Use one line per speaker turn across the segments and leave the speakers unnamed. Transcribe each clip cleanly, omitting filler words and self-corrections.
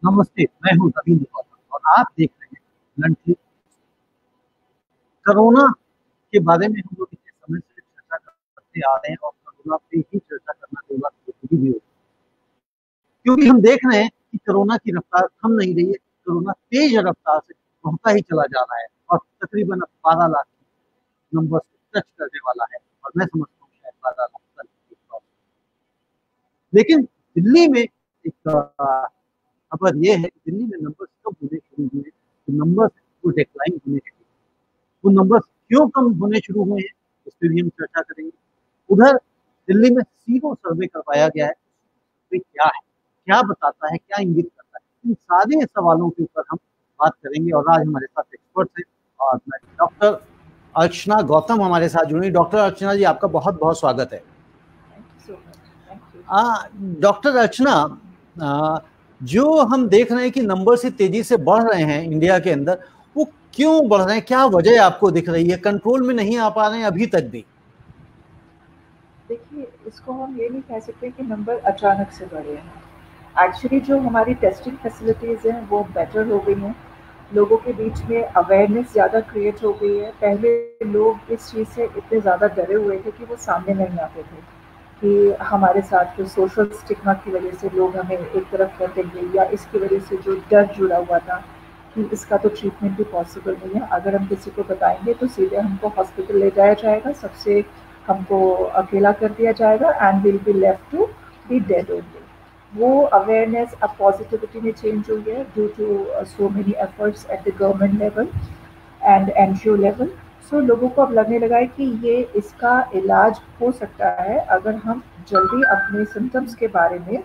नमस्ते, मैं हूँ रवींद्र गौतम और आप देख रहे हैं लंच। कोरोना के बारे में हम लोग इतने समय से चर्चा करते आ रहे हैं और कोरोना पे ही चर्चा करना कई बार जरूरी भी होता है, क्योंकि हम देख रहे हैं कि कोरोना की रफ्तार थम नहीं रही है। कोरोना तेज रफ्तार से बढ़ता ही चला जा रहा है और तकरीबन अब 12 लाख नंबर टच करने वाला है और मैं समझता हूँ शायद 12 लाख कल। लेकिन दिल्ली में एक खबर ये है कि दिल्ली में नंबर कम होने शुरू हुए, तो नंबर को डिक्लाइन होने शुरू, वो नंबर क्यों कम होने शुरू हुए हैं इस पर भी हम चर्चा करेंगे। उधर दिल्ली में सीरो सर्वे करवाया गया है, वे क्या है, क्या बताता है, क्या इंगित करता है, इन सारे सवालों के ऊपर हम बात करेंगे। और आज हमारे साथ एक्सपर्ट हैं और डॉक्टर अर्चना गौतम हमारे साथ जुड़ी। डॉक्टर अर्चना जी, आपका बहुत बहुत स्वागत है। डॉक्टर अर्चना, जो हम देख रहे हैं कि नंबर से तेजी से बढ़ रहे हैं इंडिया के अंदर, वो क्यों बढ़ रहे हैं, क्या वजह आपको दिख रही है? कंट्रोल में नहीं आ पा रहे हैं अभी तक भी?
देखिए, इसको हम ये नहीं कह सकते कि नंबर अचानक से बढ़े हैं। एक्चुअली जो हमारी टेस्टिंग फैसिलिटीज़ हैं वो बेटर हो गई हैं, लोगों के बीच में अवेयरनेस ज़्यादा क्रिएट हो गई है। पहले लोग इस चीज़ से इतने ज़्यादा डरे हुए थे कि वो सामने नहीं आते थे कि हमारे साथ जो सोशल स्टिग्मा की वजह से लोग हमें एक तरफ कर देंगे, या इसकी वजह से जो डर जुड़ा हुआ था कि इसका तो ट्रीटमेंट भी पॉसिबल नहीं है, अगर हम किसी को बताएंगे तो सीधे हमको हॉस्पिटल ले जाया जाएगा, सबसे हमको अकेला कर दिया जाएगा and will be left to be dead only. वो अवेयरनेस अब पॉजिटिविटी में चेंज हुई है due to so many efforts at the government level and NGO level. So लोगों को अब लगने लगा है कि ये इसका इलाज हो सकता है अगर हम जल्दी अपने सिम्टम्स के बारे में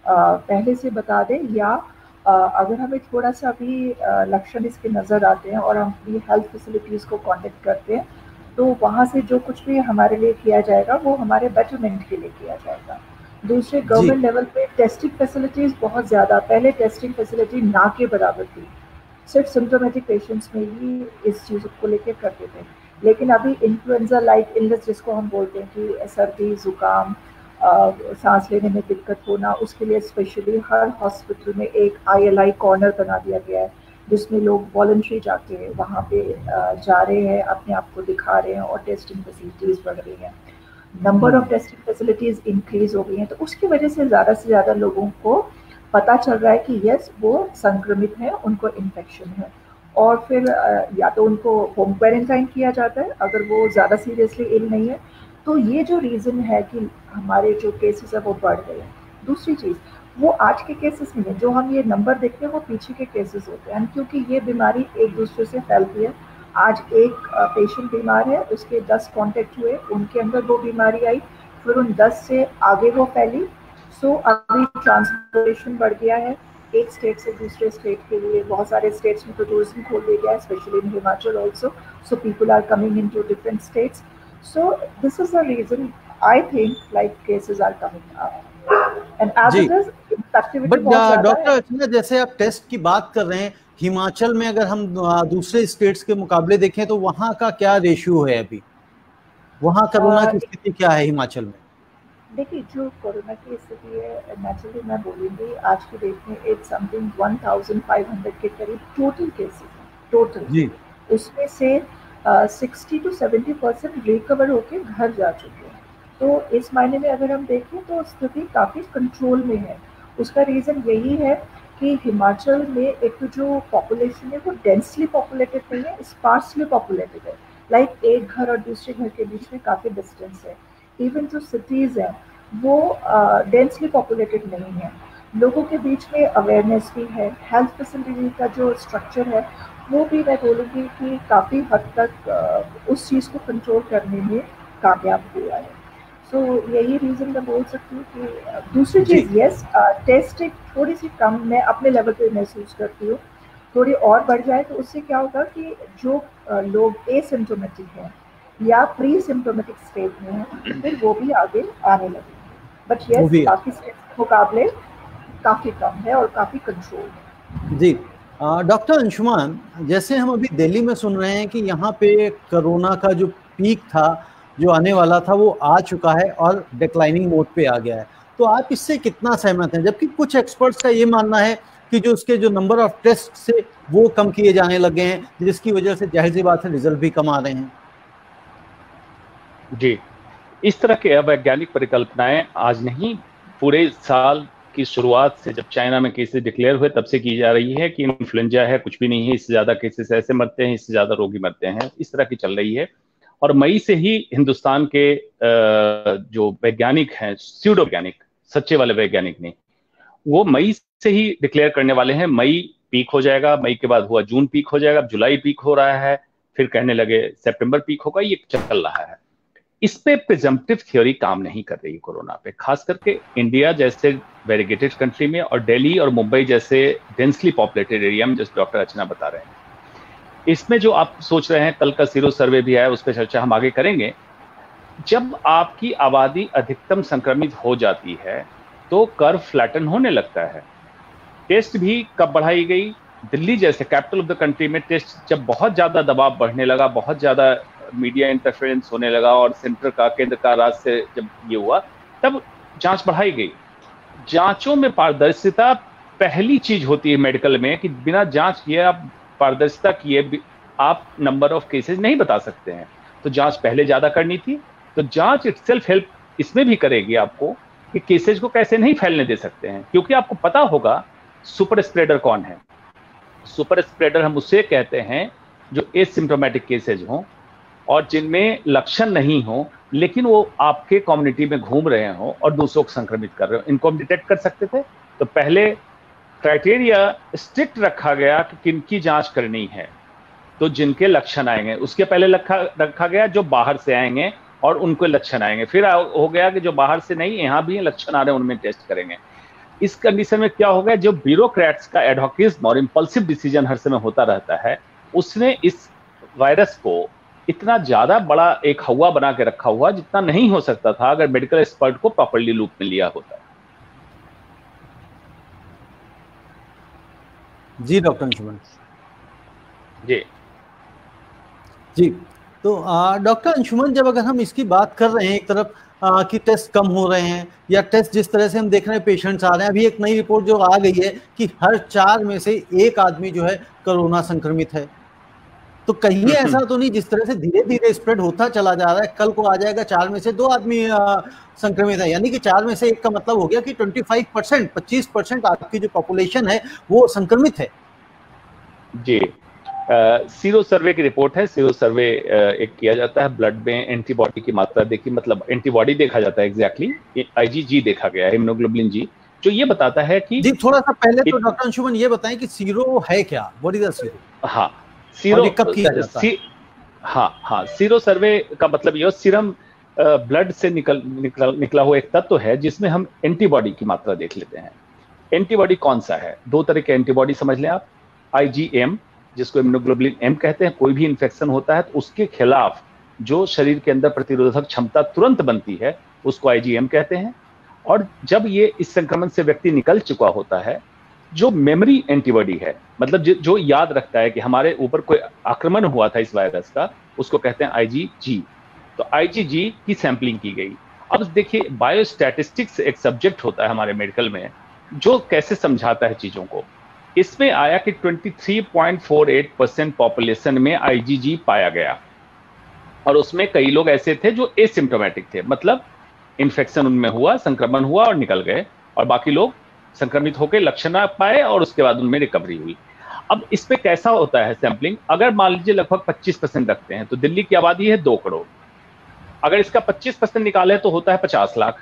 पहले से बता दें, या अगर हमें थोड़ा सा भी लक्षण इसके नज़र आते हैं और हम अपनी हेल्थ फैसिलिटीज़ को कॉन्टेक्ट करते हैं, तो वहाँ से जो कुछ भी हमारे लिए किया जाएगा वो हमारे बेटरमेंट के लिए किया जाएगा। दूसरे गवर्नमेंट लेवल पे टेस्टिंग फैसिलिटीज़ बहुत ज़्यादा, पहले टेस्टिंग फैसिलिटी ना के बराबर थी, सिर्फ सिम्टोमेटिक पेशेंट्स में ही इस चीज़ को लेकर करते थे। लेकिन अभी इन्फ्लुएंजा लाइक इलनेस जिसको हम बोलते हैं कि सर्दी ज़ुकाम, सांस लेने में दिक्कत होना, उसके लिए स्पेशली हर हॉस्पिटल में एक ILI कॉर्नर बना दिया गया है जिसमें लोग वॉलंटरी जाके वहाँ पे जा रहे हैं, अपने आप को दिखा रहे हैं और टेस्टिंग फैसिलिटीज़ बढ़ रही हैं, number of testing facilities increase हो गई हैं। तो उसकी वजह से ज़्यादा लोगों को पता चल रहा है कि यस वो संक्रमित है, उनको इन्फेक्शन है, और फिर या तो उनको होम क्वारंटाइन किया जाता है अगर वो ज़्यादा सीरियसली इल नहीं है। तो ये जो रीज़न है कि हमारे जो केसेस है वो बढ़ गए हैं। दूसरी चीज़, वो आज के केसेस नहीं है, जो हम ये नंबर देखते हैं वो पीछे के केसेस होते हैं, क्योंकि ये बीमारी एक दूसरे से फैलती है। आज एक पेशेंट बीमार है, उसके 10 कॉन्टेक्ट हुए, उनके अंदर वो बीमारी आई, फिर उन 10 से आगे वो फैली। सो अभी ट्रांसपोर्टेशन बढ़ गया है एक स्टेट से दूसरे स्टेट के लिए। बहुत सारे स्टेट्स में तो टूरिज्म खोल दिया गया है, specially in Himachal also, so people are coming in to different states. So this is the reason I think like cases are coming up and as it is effectivity बहुत ज्यादा
डॉक्टर
है।
अर्चना, जैसे आप टेस्ट की बात कर रहे हैं, हिमाचल में अगर हम दूसरे स्टेट्स के मुकाबले देखें तो वहां का क्या रेशियो है अभी? वहां कोरोना की स्थिति क्या है हिमाचल में?
देखिए, जो कोरोना की स्थिति है, नेचुरली मैं बोलूँगी आज की डेट में इट्स समथिंग 1500 के करीब टोटल केसेस हैं, टोटल।
जी।
उसमें से 60 to 70% रिकवर होके घर जा चुके हैं। तो इस मायने में अगर हम देखें तो स्थिति काफ़ी कंट्रोल में है। उसका रीज़न यही है कि हिमाचल में एक तो जो पॉपुलेशन है वो डेंसली पॉपुलेटेड नहीं है, स्पार्सली पॉपुलेटेड है। लाइक एक घर और दूसरे घर के बीच में काफ़ी डिस्टेंस है। इवन जो सिटीज़ हैं वो डेंसली पॉपुलेटेड नहीं है। लोगों के बीच में अवेयरनेस भी है, हेल्थ फैसिलिटी का जो स्ट्रक्चर है वो भी मैं बोलूँगी कि काफ़ी हद तक उस चीज़ को कंट्रोल करने में कामयाब हुआ है। सो यही रीज़न मैं बोल सकती हूँ कि दूसरी चीज़ यस, टेस्टिंग थोड़ी सी कम मैं अपने लेवल पे महसूस करती हूँ, थोड़ी और बढ़ जाए तो उससे क्या होगा कि जो लोग एसिम्टोमेटिक हैं या प्री सिम्टोमेटिक स्टेट में हैं फिर वो भी आगे आने लगेंगे। बट यस, बाकी स्टेट्स के मुकाबले काफ़ी कम है और काफ़ी कंट्रोल है।
जी। डॉक्टर अंशुमान, जैसे हम अभी दिल्ली में सुन रहे हैं कि यहाँ पे कोरोना का जो पीक था, जो आने वाला था, वो आ चुका है और डिक्लाइनिंग मोड पे आ गया है, तो आप इससे कितना सहमत हैं? जबकि कुछ एक्सपर्ट्स का ये मानना है कि जो उसके जो नंबर ऑफ टेस्ट से वो कम किए जाने लगे हैं, जिसकी वजह से जाहिर सी बात है रिजल्ट भी कम आ रहे हैं।
जी, इस तरह के अवैज्ञानिक परिकल्पनाएं आज नहीं, पूरे साल की शुरुआत से जब चाइना में केसेस डिक्लेयर हुए तब से की जा रही है कि इन्फ्लुएंजा है, कुछ भी नहीं है, इससे ज्यादा केसेस ऐसे मरते हैं, इससे ज्यादा रोगी मरते हैं, इस तरह की चल रही है। और मई से ही हिंदुस्तान के जो वैज्ञानिक हैं, स्यूडो वैज्ञानिक, सच्चे वाले वैज्ञानिक नहीं, वो मई से ही डिक्लेयर करने वाले हैं मई पीक हो जाएगा, मई के बाद हुआ जून पीक हो जाएगा, जुलाई पीक हो रहा है, फिर कहने लगे सितंबर पीक होगा, ये चल रहा है। इस पे प्रिजम्पटिव थ्योरी काम नहीं कर रही कोरोना पे, खास करके इंडिया जैसे वेरीगेटेड कंट्री में और दिल्ली और मुंबई जैसे डेंसली पॉपुलेटेड एरिया में, जैसे डॉक्टर अर्चना बता रहे हैं। इसमें जो आप सोच रहे हैं, कल का सीरो सर्वे भी है, उस पर चर्चा हम आगे करेंगे। जब आपकी आबादी अधिकतम संक्रमित हो जाती है तो कर्व फ्लैटन होने लगता है। टेस्ट भी कब बढ़ाई गई? दिल्ली जैसे कैपिटल ऑफ द कंट्री में टेस्ट जब बहुत ज्यादा दबाव बढ़ने लगा, बहुत ज्यादा मीडिया इंटरफेरेंस होने लगा और सेंटर का, केंद्र का, राज्य से जब ये हुआ, तब जांच बढ़ाई गई। जांचों में पारदर्शिता पहली चीज होती है मेडिकल में, कि बिना जांच किए, आप पारदर्शिता किए आप नंबर ऑफ केसेस नहीं बता सकते हैं। तो जांच पहले ज्यादा करनी थी। तो जांच इटसेल्फ हेल्प इसमें भी करेगी आपको कि केसेज को कैसे नहीं फैलने दे सकते हैं, क्योंकि आपको पता होगा सुपर स्प्रेडर कौन है। सुपर स्प्रेडर हम उसे कहते हैं जो एसिम्प्टोमेटिक केसेज हों और जिनमें लक्षण नहीं हो, लेकिन वो आपके कम्युनिटी में घूम रहे हों और दूसरों को संक्रमित कर रहे हो। इनको हम डिटेक्ट कर सकते थे। तो पहले क्राइटेरिया स्ट्रिक्ट रखा गया कि किनकी जांच करनी है, तो जिनके लक्षण आएंगे। उसके पहले रखा गया जो बाहर से आएंगे और उनको लक्षण आएंगे। फिर हो गया कि जो बाहर से नहीं, यहाँ भी लक्षण आ रहे हैं, उनमें टेस्ट करेंगे। इस कंडीशन में क्या हो गया, जो ब्यूरोक्रेट्स का एडहोकिज्म और इंपल्सिव डिसीजन हर समय होता रहता है, उसने इस वायरस को इतना ज्यादा बड़ा एक हवा बना के रखा हुआ जितना नहीं हो सकता था अगर मेडिकल एक्सपर्ट को प्रॉपर्ली लूप में लिया होता।
जी डॉक्टर अंशुमन
जी
जी। तो डॉक्टर अंशुमन, जब अगर हम इसकी बात कर रहे हैं एक तरफ कि टेस्ट कम हो रहे हैं या टेस्ट जिस तरह से हम देख रहे हैं पेशेंट्स आ रहे हैं, अभी एक नई रिपोर्ट जो आ गई है कि हर 4 में से 1 आदमी जो है कोरोना संक्रमित है। तो कहीं ऐसा तो नहीं जिस तरह से धीरे धीरे स्प्रेड होता चला जा रहा है, कल को आ जाएगा 4 में से 2 आदमी संक्रमित है, यानी कि 4 में से 1 का मतलब हो गया कि 25%, 25% आपकी जो पॉपुलेशन है वो संक्रमित है।
जी, सीरो सर्वे की रिपोर्ट है। सीरो सर्वे एक किया जाता है, ब्लड में एंटीबॉडी की मात्रा देखी, मतलब एंटीबॉडी देखा जाता है एग्जैक्टली, IgG देखा गया है, हीमोग्लोबिन जी, जो ये बताता है कि
जी थोड़ा सा पहले तो डॉक्टर अंशुमन ये बताएं कि सीरो है क्या, व्हाट इज द सीरो?
हाँ, सीरो
कब किया जाता है?
हाँ, सीरो सर्वे का मतलब ये सीरम ब्लड से निकला हुआ एक तत्व है जिसमें हम एंटीबॉडी की मात्रा देख लेते हैं। एंटीबॉडी कौन सा है? 2 तरह के एंटीबॉडी समझ लें आप। IgM, जिसको इम्यूनोग्लोबुलिन M कहते हैं, कोई भी इन्फेक्शन होता है तो उसके खिलाफ जो शरीर के अंदर प्रतिरोधक क्षमता तुरंत बनती है उसको IgM कहते हैं। और जब ये इस संक्रमण से व्यक्ति निकल चुका होता है, जो मेमोरी एंटीबॉडी है, मतलब जो याद रखता है कि हमारे ऊपर कोई आक्रमण हुआ था इस वायरस का, उसको कहते हैं IgG। तो IgG की सैंपलिंग की गई। अब देखिए, बायोस्टैटिस्टिक्स एक सब्जेक्ट होता है हमारे मेडिकल में जो कैसे समझाता है चीजों को। इसमें आया कि 23.48% पॉपुलेशन में IgG पाया गया और उसमें कई लोग ऐसे थे जो एसिम्प्टोमेटिक थे, मतलब इन्फेक्शन उनमें हुआ, संक्रमण हुआ और निकल गए, और बाकी लोग संक्रमित होकर लक्षण ना पाए और उसके बाद उनमें रिकवरी हुई। अब इस पे कैसा होता है सैंपलिंग? अगर मान लीजिए लगभग 25% रखते हैं तो दिल्ली की आबादी है 2 करोड़, अगर इसका 25% निकाले तो होता है 50 लाख।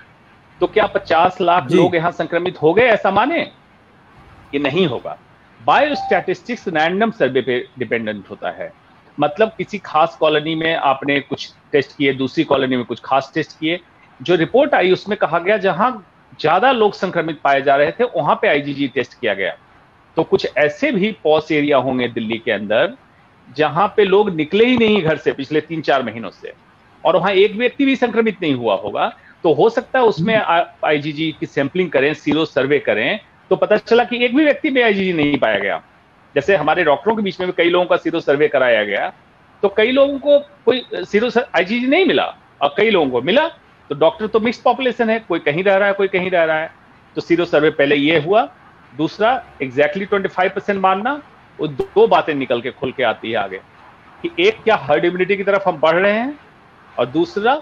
तो क्या 50 लाख लोग यहां संक्रमित हो गए ऐसा माने? ये नहीं होगा। बायोस्टैटिस्टिक्स रैंडम सर्वे पे डिपेंडेंट होता है, मतलब किसी खास कॉलोनी में आपने कुछ टेस्ट किए, दूसरी कॉलोनी में कुछ खास टेस्ट किए, जो रिपोर्ट आई उसमें कहा गया जहां ज्यादा लोग संक्रमित पाए जा रहे थे वहां पे IgG टेस्ट किया गया। तो कुछ ऐसे भी पॉस एरिया होंगे दिल्ली के अंदर जहां पे लोग निकले ही नहीं घर से पिछले 3-4 महीनों से, और वहां एक व्यक्ति भी संक्रमित नहीं हुआ होगा। तो हो सकता है उसमें IgG की सैंपलिंग करें, सीरो सर्वे करें, तो पता चला कि एक भी व्यक्ति में IgG नहीं पाया गया। जैसे हमारे डॉक्टरों के बीच में भी कई लोगों का सीरो सर्वे कराया गया, तो कई लोगों को कोई सीरो IgG नहीं मिला और कई लोगों को मिला। तो डॉक्टर तो मिक्स पॉपुलेशन है, कोई कहीं रह रहा है, कोई कहीं रह रहा है। तो सीरो सर्वे पहले ये हुआ, दूसरा एग्जैक्टली 25% मानना, वो दो बातें निकल के खुल के आती है आगे कि एक, क्या हर्ड इम्यूनिटी की तरफ हम बढ़ रहे हैं, और दूसरा,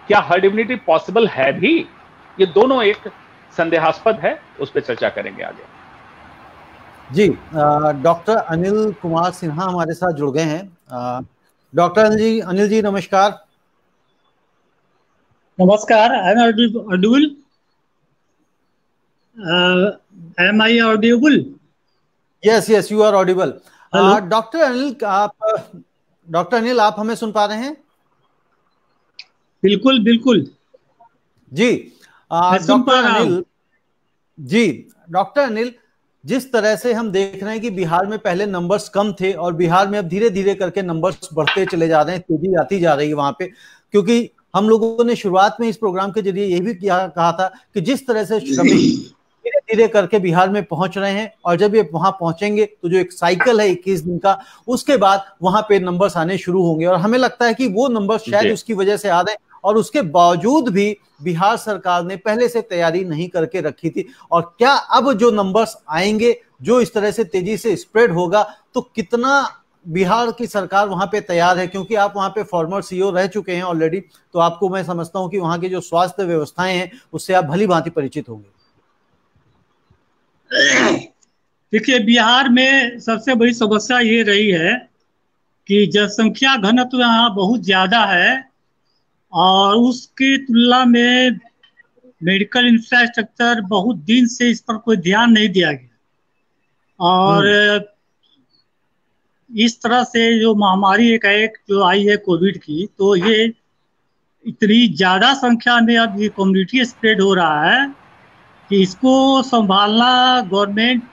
क्या हर्ड इम्यूनिटी पॉसिबल है भी। ये दोनों एक संदेहास्पद है, उस पर चर्चा करेंगे आगे।
जी, डॉक्टर अनिल कुमार सिन्हा हमारे साथ जुड़ गए हैं। डॉक्टर अनिल जी नमस्कार।
नमस्कार, I am audible? Am I audible?
Yes yes, you are audible. Doctor Anil आप हमें सुन पा रहे हैं?
बिल्कुल बिल्कुल
जी। डॉक्टर अनिल जी, डॉक्टर अनिल, जिस तरह से हम देख रहे हैं कि बिहार में पहले नंबर्स कम थे और बिहार में अब धीरे धीरे करके नंबर्स बढ़ते चले जा रहे हैं, तेजी आती जा रही है वहां पे, क्योंकि हम लोगों ने शुरुआत में इस प्रोग्राम के जरिए ये भी कहा था कि जिस तरह से श्रमिक धीरे धीरे करके बिहार में पहुंच रहे हैं, और जब ये वहां पहुंचेंगे तो जो एक साइकिल है 21 दिन का, उसके बाद वहां पे नंबर्स आने शुरू होंगे, और हमें लगता है कि वो नंबर्स शायद उसकी वजह से आ रहे हैं, और उसके बावजूद भी बिहार सरकार ने पहले से तैयारी नहीं करके रखी थी। और क्या अब जो नंबर्स आएंगे, जो इस तरह से तेजी से स्प्रेड होगा, तो कितना बिहार की सरकार वहां पे तैयार है? क्योंकि आप वहां पे फॉर्मर सीईओ रह चुके हैं ऑलरेडी, तो आपको मैं समझता हूं कि वहां की जो स्वास्थ्य व्यवस्थाएं हैं उससे आप भली भांति परिचित होंगे।
देखिए, बिहार में सबसे बड़ी समस्या ये रही है कि जनसंख्या घनत्व यहाँ बहुत ज्यादा है, और उसकी तुलना में मेडिकल इंफ्रास्ट्रक्चर बहुत दिन से इस पर कोई ध्यान नहीं दिया गया। और इस तरह से जो महामारी एक जो आई है कोविड की, तो ये इतनी ज्यादा संख्या में अब ये कम्युनिटी स्प्रेड हो रहा है कि इसको संभालना गवर्नमेंट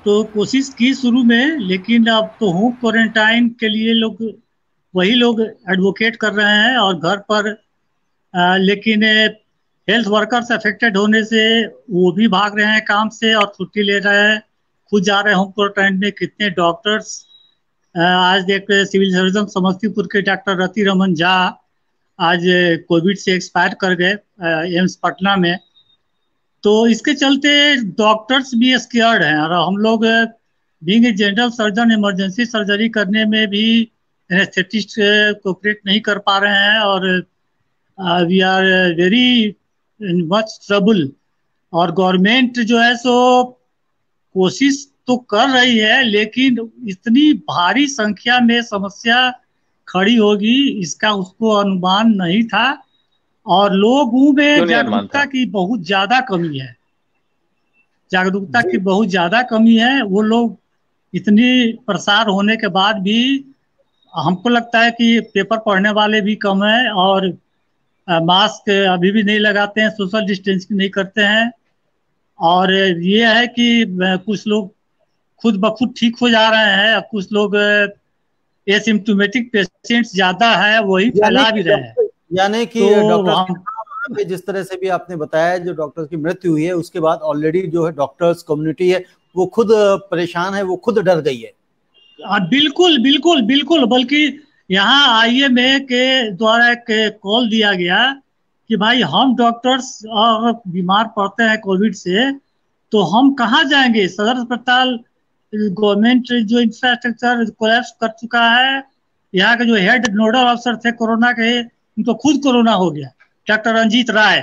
तो कोशिश की शुरू में, लेकिन अब तो होम क्वारंटाइन के लिए वही लोग एडवोकेट कर रहे हैं और घर पर, लेकिन हेल्थ वर्कर्स अफेक्टेड होने से वो भी भाग रहे हैं काम से और छुट्टी ले रहे हैं, खुद जा रहे हैं होम क्वारंटाइन में। कितने डॉक्टर्स, आज देख रहे सिविल सर्जन समस्तीपुर के डॉक्टर रति रमन झा आज कोविड से एक्सपायर कर गए एम्स पटना में। तो इसके चलते डॉक्टर्स भी स्केयर्ड हैं, और हम लोग being a general surgeon emergency surgery करने में भी एनेस्थेटिस्ट कोऑपरेट नहीं कर पा रहे हैं, और we are very much trouble. और गवर्नमेंट जो है सो कोशिश तो कर रही है, लेकिन इतनी भारी संख्या में समस्या खड़ी होगी इसका उसको अनुमान नहीं था, और लोगों में जागरूकता की बहुत ज्यादा कमी है। जागरूकता की बहुत ज्यादा कमी है। वो लोग इतनी प्रसार होने के बाद भी हमको लगता है कि पेपर पढ़ने वाले भी कम है, और मास्क अभी भी नहीं लगाते हैं, सोशल डिस्टेंसिंग नहीं करते हैं। और ये है कि कुछ लोग खुद ब खुद ठीक हो जा रहे हैं, कुछ लोग एसिम्प्टोमेटिक पेशेंट्स ज्यादा है वही फैला भी रहे हैं।
यानी कि डॉक्टर जिस तरह से भी आपने बताया, जो डॉक्टर्स की मृत्यु हुई है उसके बाद ऑलरेडी जो है डॉक्टर्स कम्युनिटी है वो खुद परेशान है, वो खुद डर गई है।
बिल्कुल बिल्कुल बिल्कुल। बल्कि यहाँ IMA के द्वारा एक कॉल दिया गया कि भाई हम डॉक्टर्स और बीमार पड़ते हैं कोविड से, तो हम कहाँ जाएंगे? सदर अस्पताल गवर्नमेंट जो इंफ्रास्ट्रक्चर कोलैप्स कर चुका है। यहाँ के जो हेड नोडल अफसर थे कोरोना के, उनको खुद कोरोना हो गया, डॉक्टर रंजीत राय।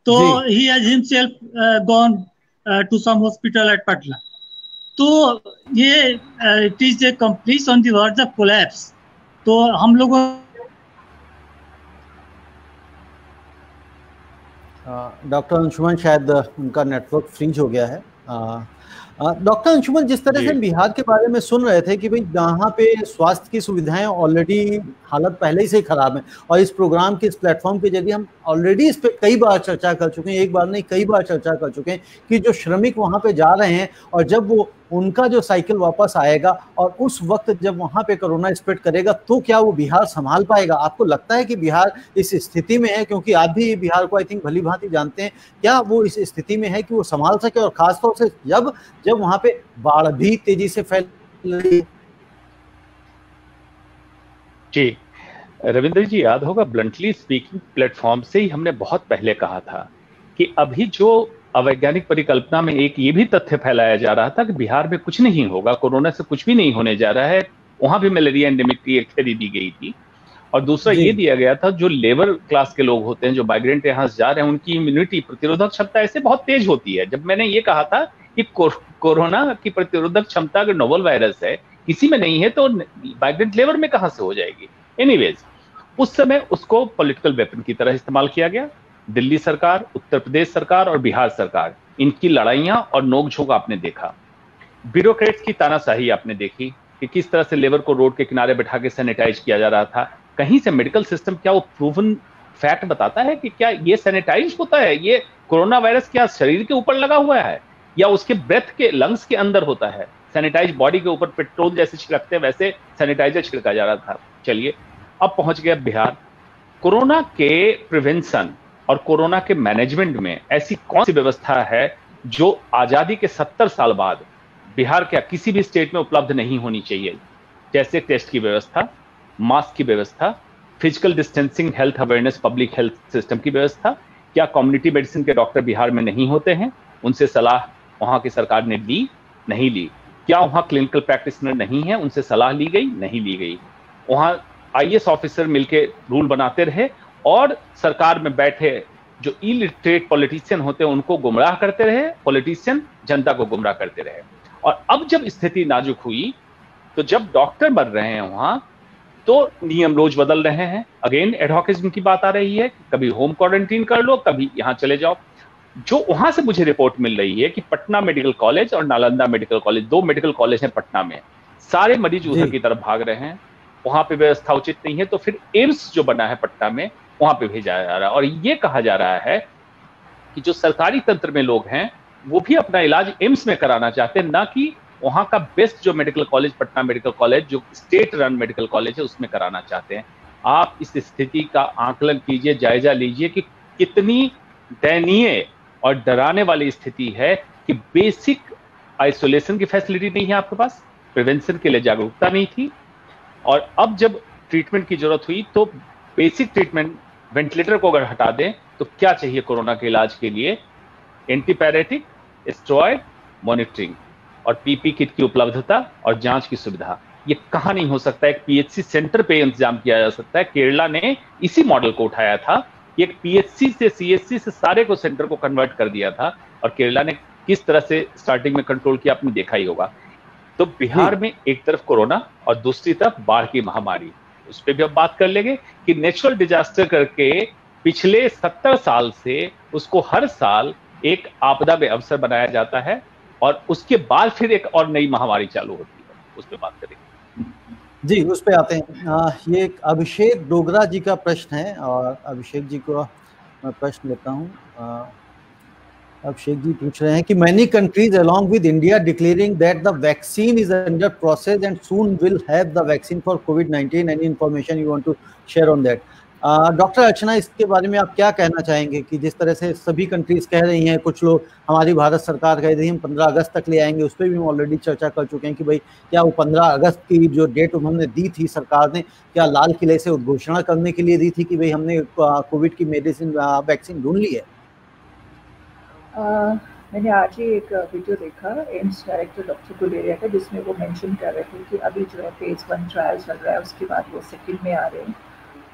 तो he has himself gone to some hospital at Patna. तो ये it is a complete on the verge of collapse. तो हम लोगों
डॉक्टर अंशुमन, शायद उनका नेटवर्क फ्रीज हो गया है। डॉक्टर अंशुमन, जिस तरह से बिहार के बारे में सुन रहे थे कि भाई यहाँ पे स्वास्थ्य की सुविधाएं ऑलरेडी हालत पहले ही से ही खराब है, और इस प्रोग्राम के इस प्लेटफॉर्म के जरिए हम ऑलरेडी इस पे कई बार चर्चा कर चुके हैं, एक बार नहीं कई बार चर्चा कर चुके हैं कि जो श्रमिक वहाँ पे जा रहे हैं, और जब वो उनका जो साइकिल वापस आएगा और उस वक्त जब वहाँ पे कोरोना स्प्रेड करेगा, तो क्या वो बिहार संभाल पाएगा? आपको लगता है कि बिहार इस स्थिति में है? क्योंकि आप भी बिहार को आई थिंक भली भांति जानते हैं, क्या वो इस स्थिति में है कि वो संभाल सके? और खासतौर से जब वहाँ पे बाढ़ भी तेजी से फैल रही है।
जी रविंद्र जी, याद होगा ब्लंटली स्पीकिंग प्लेटफॉर्म से ही हमने बहुत पहले कहा था कि अभी जो अवैज्ञानिक परिकल्पना में एक ये भी तथ्य फैलाया जा रहा था कि बिहार में कुछ नहीं होगा, कोरोना से कुछ भी नहीं होने जा रहा है, वहां भी मलेरिया एंडेमिक की एक थ्योरी दी गई थी। और दूसरा ये दिया गया था, जो लेबर क्लास के लोग होते हैं, जो माइग्रेंट यहाँ से जा रहे हैं, उनकी इम्यूनिटी, प्रतिरोधक क्षमता ऐसे बहुत तेज होती है। जब मैंने ये कहा था कि कोरोना की प्रतिरोधक क्षमता अगर नोवल वायरस है, किसी में नहीं है, तो माइग्रेंट लेबर में कहां से हो जाएगी। एनीवेज, उस समय उसको पॉलिटिकल वेपन की तरह इस्तेमाल किया गया। दिल्ली सरकार, उत्तर प्रदेश सरकार और बिहार सरकार, इनकी लड़ाइयां और नोकझोंक आपने देखा। ब्यूरोक्रेट्स की तानाशाही आपने देखी कि किस तरह से लेबर को रोड के किनारे बैठा के सैनिटाइज किया जा रहा था। कहीं से मेडिकल सिस्टम क्या वो प्रूवन फैक्ट बताता है कि क्या ये सैनिटाइज होता है, ये कोरोना वायरस क्या शरीर के ऊपर लगा हुआ है या उसके ब्रेथ के, लंग्स के अंदर होता है। सैनिटाइज बॉडी के ऊपर पेट्रोल जैसे छिड़कते हैं वैसे सैनिटाइजर छिड़का जा रहा था। चलिए, अब पहुंच गया बिहार। कोरोना के प्रिवेंशन और कोरोना के मैनेजमेंट में ऐसी कौन सी व्यवस्था है जो आजादी के 70 साल बाद बिहार क्या किसी भी स्टेट में उपलब्ध नहीं होनी चाहिए। जैसे टेस्ट की व्यवस्था, मास्क की व्यवस्था, physical distancing, health awareness, public health system की व्यवस्था। क्या कम्युनिटी मेडिसिन के डॉक्टर बिहार में नहीं होते हैं? उनसे सलाह वहां की सरकार ने ली? नहीं ली। क्या वहां क्लिनिकल प्रैक्टिशनर नहीं है? उनसे सलाह ली गई? नहीं ली गई। वहां आईएएस ऑफिसर मिलके रूल बनाते रहे और सरकार में बैठे जो इलिटरेट पॉलिटिशियन होते हैं उनको गुमराह करते रहे, पॉलिटिशियन जनता को गुमराह करते रहे। और अब जब स्थिति नाजुक हुई, तो जब डॉक्टर मर रहे हैं वहां, तो नियम रोज बदल रहे हैं। अगेन एडहॉकिज्म की बात आ रही है, कभी होम क्वारंटीन कर लो, कभी यहां चले जाओ। जो वहां से मुझे रिपोर्ट मिल रही है कि पटना मेडिकल कॉलेज और Nalanda medical college, 2 medical college हैं पटना में, सारे मरीज उधर की तरफ भाग रहे हैं। वहां पे व्यवस्था उचित नहीं है, तो फिर एम्स जो बना है पटना में, वहां पे भेजा जा रहा है। और ये कहा जा रहा है कि जो सरकारी तंत्र में लोग हैं वो भी अपना इलाज एम्स में कराना चाहते हैं, ना कि वहां का बेस्ट जो medical college, Patna medical college जो स्टेट रन मेडिकल कॉलेज है, उसमें कराना चाहते हैं। आप इस स्थिति का आकलन कीजिए, जायजा लीजिए कि कितनी दयनीय और डराने वाली स्थिति है कि बेसिक आइसोलेशन की फैसिलिटी नहीं है आपके पास, प्रिवेंशन के लिए जागरूकता नहीं थी, और अब जब ट्रीटमेंट की जरूरत हुई तो बेसिक ट्रीटमेंट, वेंटिलेटर को अगर हटा दें तो क्या चाहिए कोरोना के इलाज के लिए? एंटीपैरेटिक, स्टेरॉयड, मॉनिटरिंग और पीपी किट की उपलब्धता और जांच की सुविधा। ये कहां नहीं हो सकता? एक पीएचसी सेंटर पे इंतजाम किया जा सकता है। केरला ने इसी मॉडल को उठाया था, एक पीएचसी से सीएचसी से सारे को सेंटर को कन्वर्ट कर दिया था, और केरला ने किस तरह से स्टार्टिंग में कंट्रोल किया आपने देखा ही होगा। तो बिहार में एक तरफ कोरोना और दूसरी तरफ बाढ़ की महामारी, उस पर भी अब बात कर लेंगे कि नेचुरल डिजास्टर करके पिछले 70 साल से उसको हर साल एक आपदा में अवसर बनाया जाता है और उसके बाद फिर एक और नई महामारी चालू होती है, उस पर बात करेंगे।
जी, उस पे आते हैं। ये एक अभिषेक डोगरा जी का प्रश्न है और अभिषेक जी को मैं प्रश्न लेता हूँ। अभिषेक जी पूछ रहे हैं कि many countries along with India declaring that the vaccine is under process and soon will have the vaccine for COVID-19. Any information you want to share on that? Doctor Archana, इसके बारे में आप क्या कहना चाहेंगे कि जिस तरह से सभी कंट्रीज कह रही हैं, कुछ लोग, हमारी भारत सरकार कह रही है हम 15 अगस्त तक ले आएंगे, उस पर भी हम ऑलरेडी चर्चा कर चुके हैं कि भाई क्या वो 15 अगस्त की जो डेट उन्होंने दी थी सरकार ने, क्या लाल किले से उद्घोषणा करने के लिए दी थी कि भाई हमने कोविड की मेडिसिन वैक्सीन ढूंढ ली है?
मैंने आज ही एक वीडियो देखा एम्स डायरेक्टर डॉक्टर गुलेरिया का, जिसमें वो मेंशन कर रहे थे कि अभी जो है फेज 1 ट्रायल चल रहा है, उसके बाद वो सेकंड में आ रहे हैं।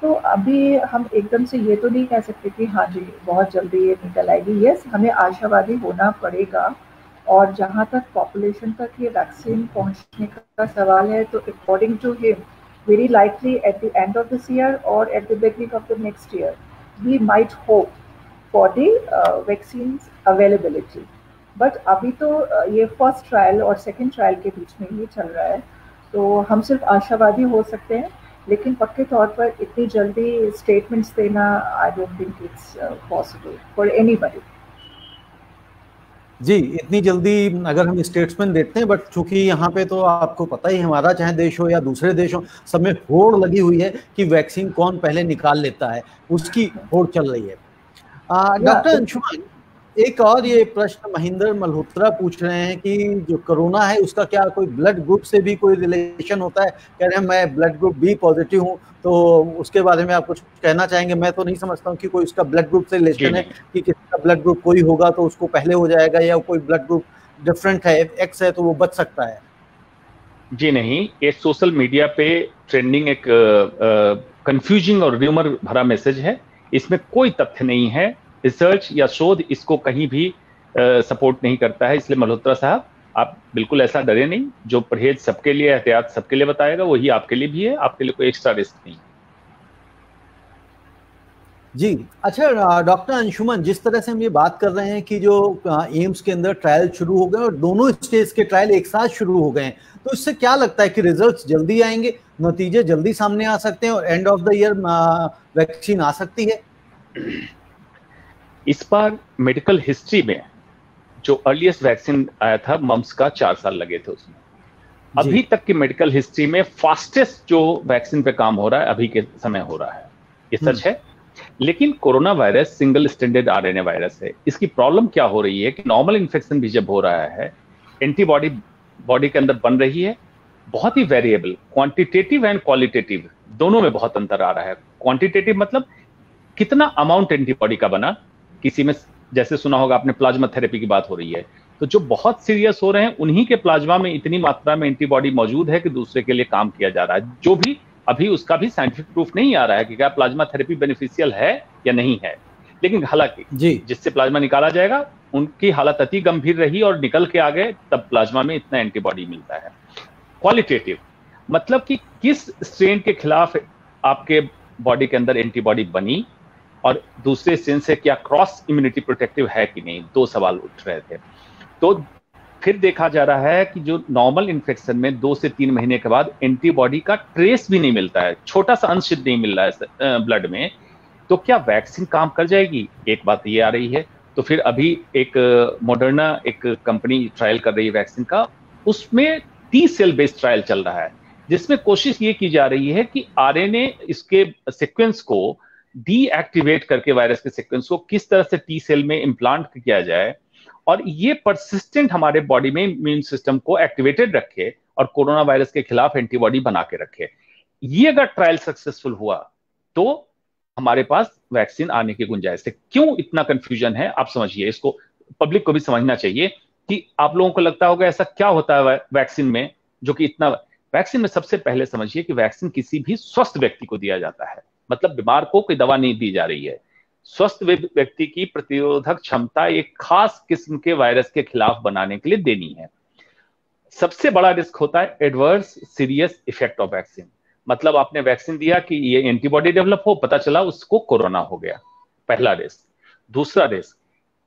तो अभी हम एकदम से ये तो नहीं कह सकते कि हाँ जी बहुत जल्दी ये निकल आएगी। यस, हमें आशावादी होना पड़ेगा, और जहाँ तक पॉपुलेशन तक ये वैक्सीन पहुँचने का सवाल है, तो according to him very likely at the end of this year और at the beginning of the next year we might hope for the vaccine availability. But अभी तो ये फर्स्ट ट्रायल और सेकेंड ट्रायल के बीच में ही चल रहा है, तो हम सिर्फ आशावादी हो सकते हैं, लेकिन पक्के तौर पर इतनी जल्दी स्टेटमेंट्स देना I don't think it's possible for anybody.
जी, इतनी जल्दी अगर हम स्टेटमेंट देते हैं, बट चूंकि यहाँ पे तो आपको पता ही, हमारा चाहे देश हो या दूसरे देश हो, सब में होड़ लगी हुई है कि वैक्सीन कौन पहले निकाल लेता है, उसकी होड़ चल रही है। डॉक्टर अंशुमान, एक और ये प्रश्न महेंद्र मल्होत्रा पूछ रहे हैं कि जो कोरोना है उसका क्या कोई ब्लड ग्रुप से भी कोई रिलेशन होता है? कह रहे हैं मैं ब्लड ग्रुप बी पॉजिटिव हूँ, तो उसके बारे में आप कुछ कहना चाहेंगे? मैं तो नहीं समझता हूँ कि कोई उसका ब्लड ग्रुप से रिलेशन है कि किसी का ब्लड ग्रुप कोई होगा तो उसको पहले हो जाएगा, या कोई ब्लड ग्रुप डिफरेंट है, एक्स है, तो वो बच सकता है।
जी नहीं, ये सोशल मीडिया पे ट्रेंडिंग एक कंफ्यूजिंग और र्यूमर भरा मैसेज है। इसमें कोई तथ्य नहीं है, रिसर्च या शोध इसको कहीं भी सपोर्ट नहीं करता है। इसलिए मल्होत्रा साहब, आप बिल्कुल ऐसा डरे नहीं। जो परहेज सबके लिए, एहतियात सबके लिए बताएगा, वही आपके लिए भी है। आपके लिए कोई एक्स्ट्रा रिस्क नहीं।
जी अच्छा, डॉक्टर अंशुमन, जिस तरह से हम ये बात कर रहे हैं कि जो एम्स के अंदर ट्रायल शुरू हो गए और दोनों स्टेज के ट्रायल एक साथ शुरू हो गए हैं, तो इससे क्या लगता है कि रिजल्ट्स जल्दी आएंगे, नतीजे जल्दी सामने आ सकते हैं और end of the year vaccine आ सकती है?
इस बार मेडिकल हिस्ट्री में जो अर्लीस्ट वैक्सीन आया था मम्स का, 4 साल लगे थे उसमें। अभी तक की मेडिकल हिस्ट्री में फास्टेस्ट जो वैक्सीन पे काम हो रहा है अभी के समय हो रहा है, ये सच है। लेकिन corona virus single standard RNA virus है। इसकी प्रॉब्लम क्या हो रही है कि नॉर्मल इन्फेक्शन भी जब हो रहा है, एंटीबॉडी बॉडी के अंदर बन रही है, बहुत ही वेरिएबल, क्वांटिटेटिव एंड क्वालिटेटिव दोनों में बहुत अंतर आ रहा है। क्वांटिटेटिव मतलब कितना अमाउंट एंटीबॉडी का बना, किसी में जैसे सुना होगा आपने प्लाज्मा थेरेपी की बात हो रही है, तो जो बहुत सीरियस हो रहे हैं उन्हीं के प्लाज्मा में इतनी मात्रा में एंटीबॉडी मौजूद है कि दूसरे के लिए काम किया जा रहा है। जो भी अभी उसका भी साइंटिफिक प्रूफ नहीं आ रहा है कि क्या प्लाज्मा थेरेपी बेनिफिशियल है या नहीं है। लेकिन हालांकि जिससे प्लाज्मा निकाला जाएगा उनकी हालत अति गंभीर रही और निकल के आ गए, तब प्लाज्मा में इतना एंटीबॉडी मिलता है। क्वालिटेटिव मतलब कि किस स्ट्रेन के खिलाफ आपके बॉडी के अंदर एंटीबॉडी बनी और दूसरे स्ट्रेन से क्या क्रॉस इम्यूनिटी प्रोटेक्टिव है कि नहीं, 2 सवाल उठ रहे थे। तो फिर देखा जा रहा है कि जो नॉर्मल इन्फेक्शन में 2 से 3 महीने के बाद एंटीबॉडी का ट्रेस भी नहीं मिलता है, छोटा सा अंश नहीं मिल रहा है ब्लड में, तो क्या वैक्सीन काम कर जाएगी? एक बात ये आ रही है। तो फिर अभी एक मॉडर्ना एक कंपनी ट्रायल कर रही है वैक्सीन का, उसमें टी सेल बेस्ड ट्रायल चल रहा है, जिसमें कोशिश ये की जा रही है कि आरएनए इसके सीक्वेंस को डीएक्टिवेट करके वायरस के सीक्वेंस को किस तरह से टी सेल में इम्प्लांट किया जाए और ये परसिस्टेंट हमारे बॉडी में इम्यून सिस्टम को एक्टिवेटेड रखे और कोरोना वायरस के खिलाफ एंटीबॉडी बना के रखे। ये अगर ट्रायल सक्सेसफुल हुआ तो हमारे पास वैक्सीन आने की गुंजाइश है। क्यों इतना कंफ्यूजन है आप समझिए, इसको पब्लिक को भी समझना चाहिए कि आप लोगों को लगता होगा ऐसा क्या होता है वैक्सीन में जो कि इतना। वैक्सीन में सबसे पहले समझिए कि वैक्सीन किसी भी स्वस्थ व्यक्ति को दिया जाता है, मतलब बीमार को कोई दवा नहीं दी जा रही है। स्वस्थ व्यक्ति की प्रतिरोधक क्षमता एक खास किस्म के वायरस के खिलाफ बनाने के लिए देनी है। सबसे बड़ा रिस्क होता है adverse serious effect of vaccine, मतलब आपने वैक्सीन दिया कि ये एंटीबॉडी डेवलप हो, पता चला उसको कोरोना हो गया, पहला रिस्क। दूसरा risk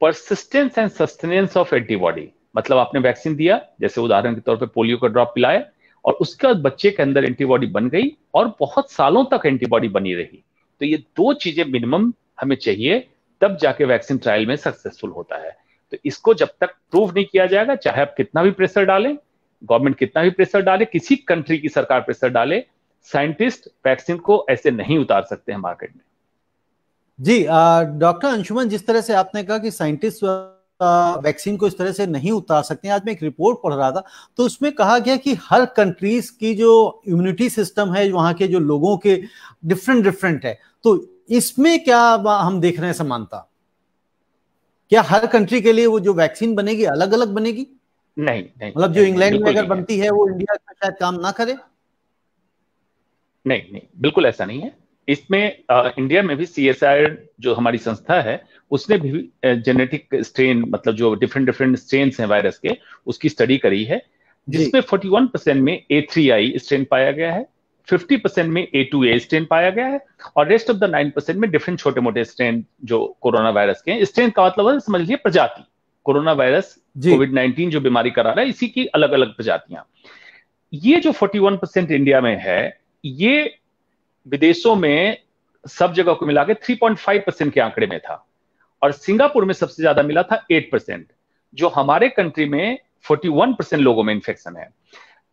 persistence and sustenance of antibody, मतलब आपने वैक्सीन दिया, जैसे उदाहरण के तौर पे पोलियो का ड्रॉप पिलाया और उसके बाद बच्चे के अंदर एंटीबॉडी बन गई और बहुत सालों तक एंटीबॉडी बनी रही। तो ये 2 चीजें मिनिमम हमें चाहिए, तब जाके वैक्सीन ट्रायल में सक्सेसफुल होता है। तो इसको जब तक प्रूव नहीं किया जाएगा, चाहे आप कितना भी प्रेशर डालें, गवर्नमेंट कितना भी प्रेशर डाले, किसी कंट्री की सरकार प्रेशर डाले, साइंटिस्ट वैक्सीन को ऐसे नहीं उतार सकते हैं मार्केट में।
जी डॉक्टर अंशुमन, जिस तरह से आपने कहा कि साइंटिस्ट वैक्सीन को इस तरह से नहीं उतार सकते हैं, आज मैं एक रिपोर्ट पढ़ रहा था तो उसमें कहा गया कि हर कंट्रीज की जो इम्यूनिटी सिस्टम है, वहां के जो लोगों के डिफरेंट है, तो इसमें क्या हम देख रहे हैं समानता? क्या हर कंट्री के लिए वो जो वैक्सीन बनेगी अलग अलग बनेगी?
नहीं,
मतलब जो इंग्लैंड में अगर बनती है वो इंडिया में शायद काम ना करे?
नहीं, बिल्कुल ऐसा नहीं है। इसमें इंडिया में भी CSIR जो हमारी संस्था है उसने भी जेनेटिक स्ट्रेन, मतलब जो डिफरेंट स्ट्रेन्स हैं वायरस के, उसकी स्टडी करी है, जिसमें 41% में A3I स्ट्रेन पाया गया है, 50% में A2A स्ट्रेन पाया गया है और रेस्ट ऑफ द 9% में डिफरेंट छोटे मोटे स्ट्रेन जो कोरोना वायरस के हैं। स्ट्रेन का मतलब है समझ लीजिए प्रजाति, कोरोना वायरस कोविड-19 जो बीमारी करा रहा है इसी की अलग अलग प्रजातियां। ये जो 41% इंडिया में है, ये विदेशों में सब जगह को मिला के 3.5% के आंकड़े में था और सिंगापुर में सबसे ज्यादा मिला था 8%, जो हमारे कंट्री में 41% लोगों में इन्फेक्शन है।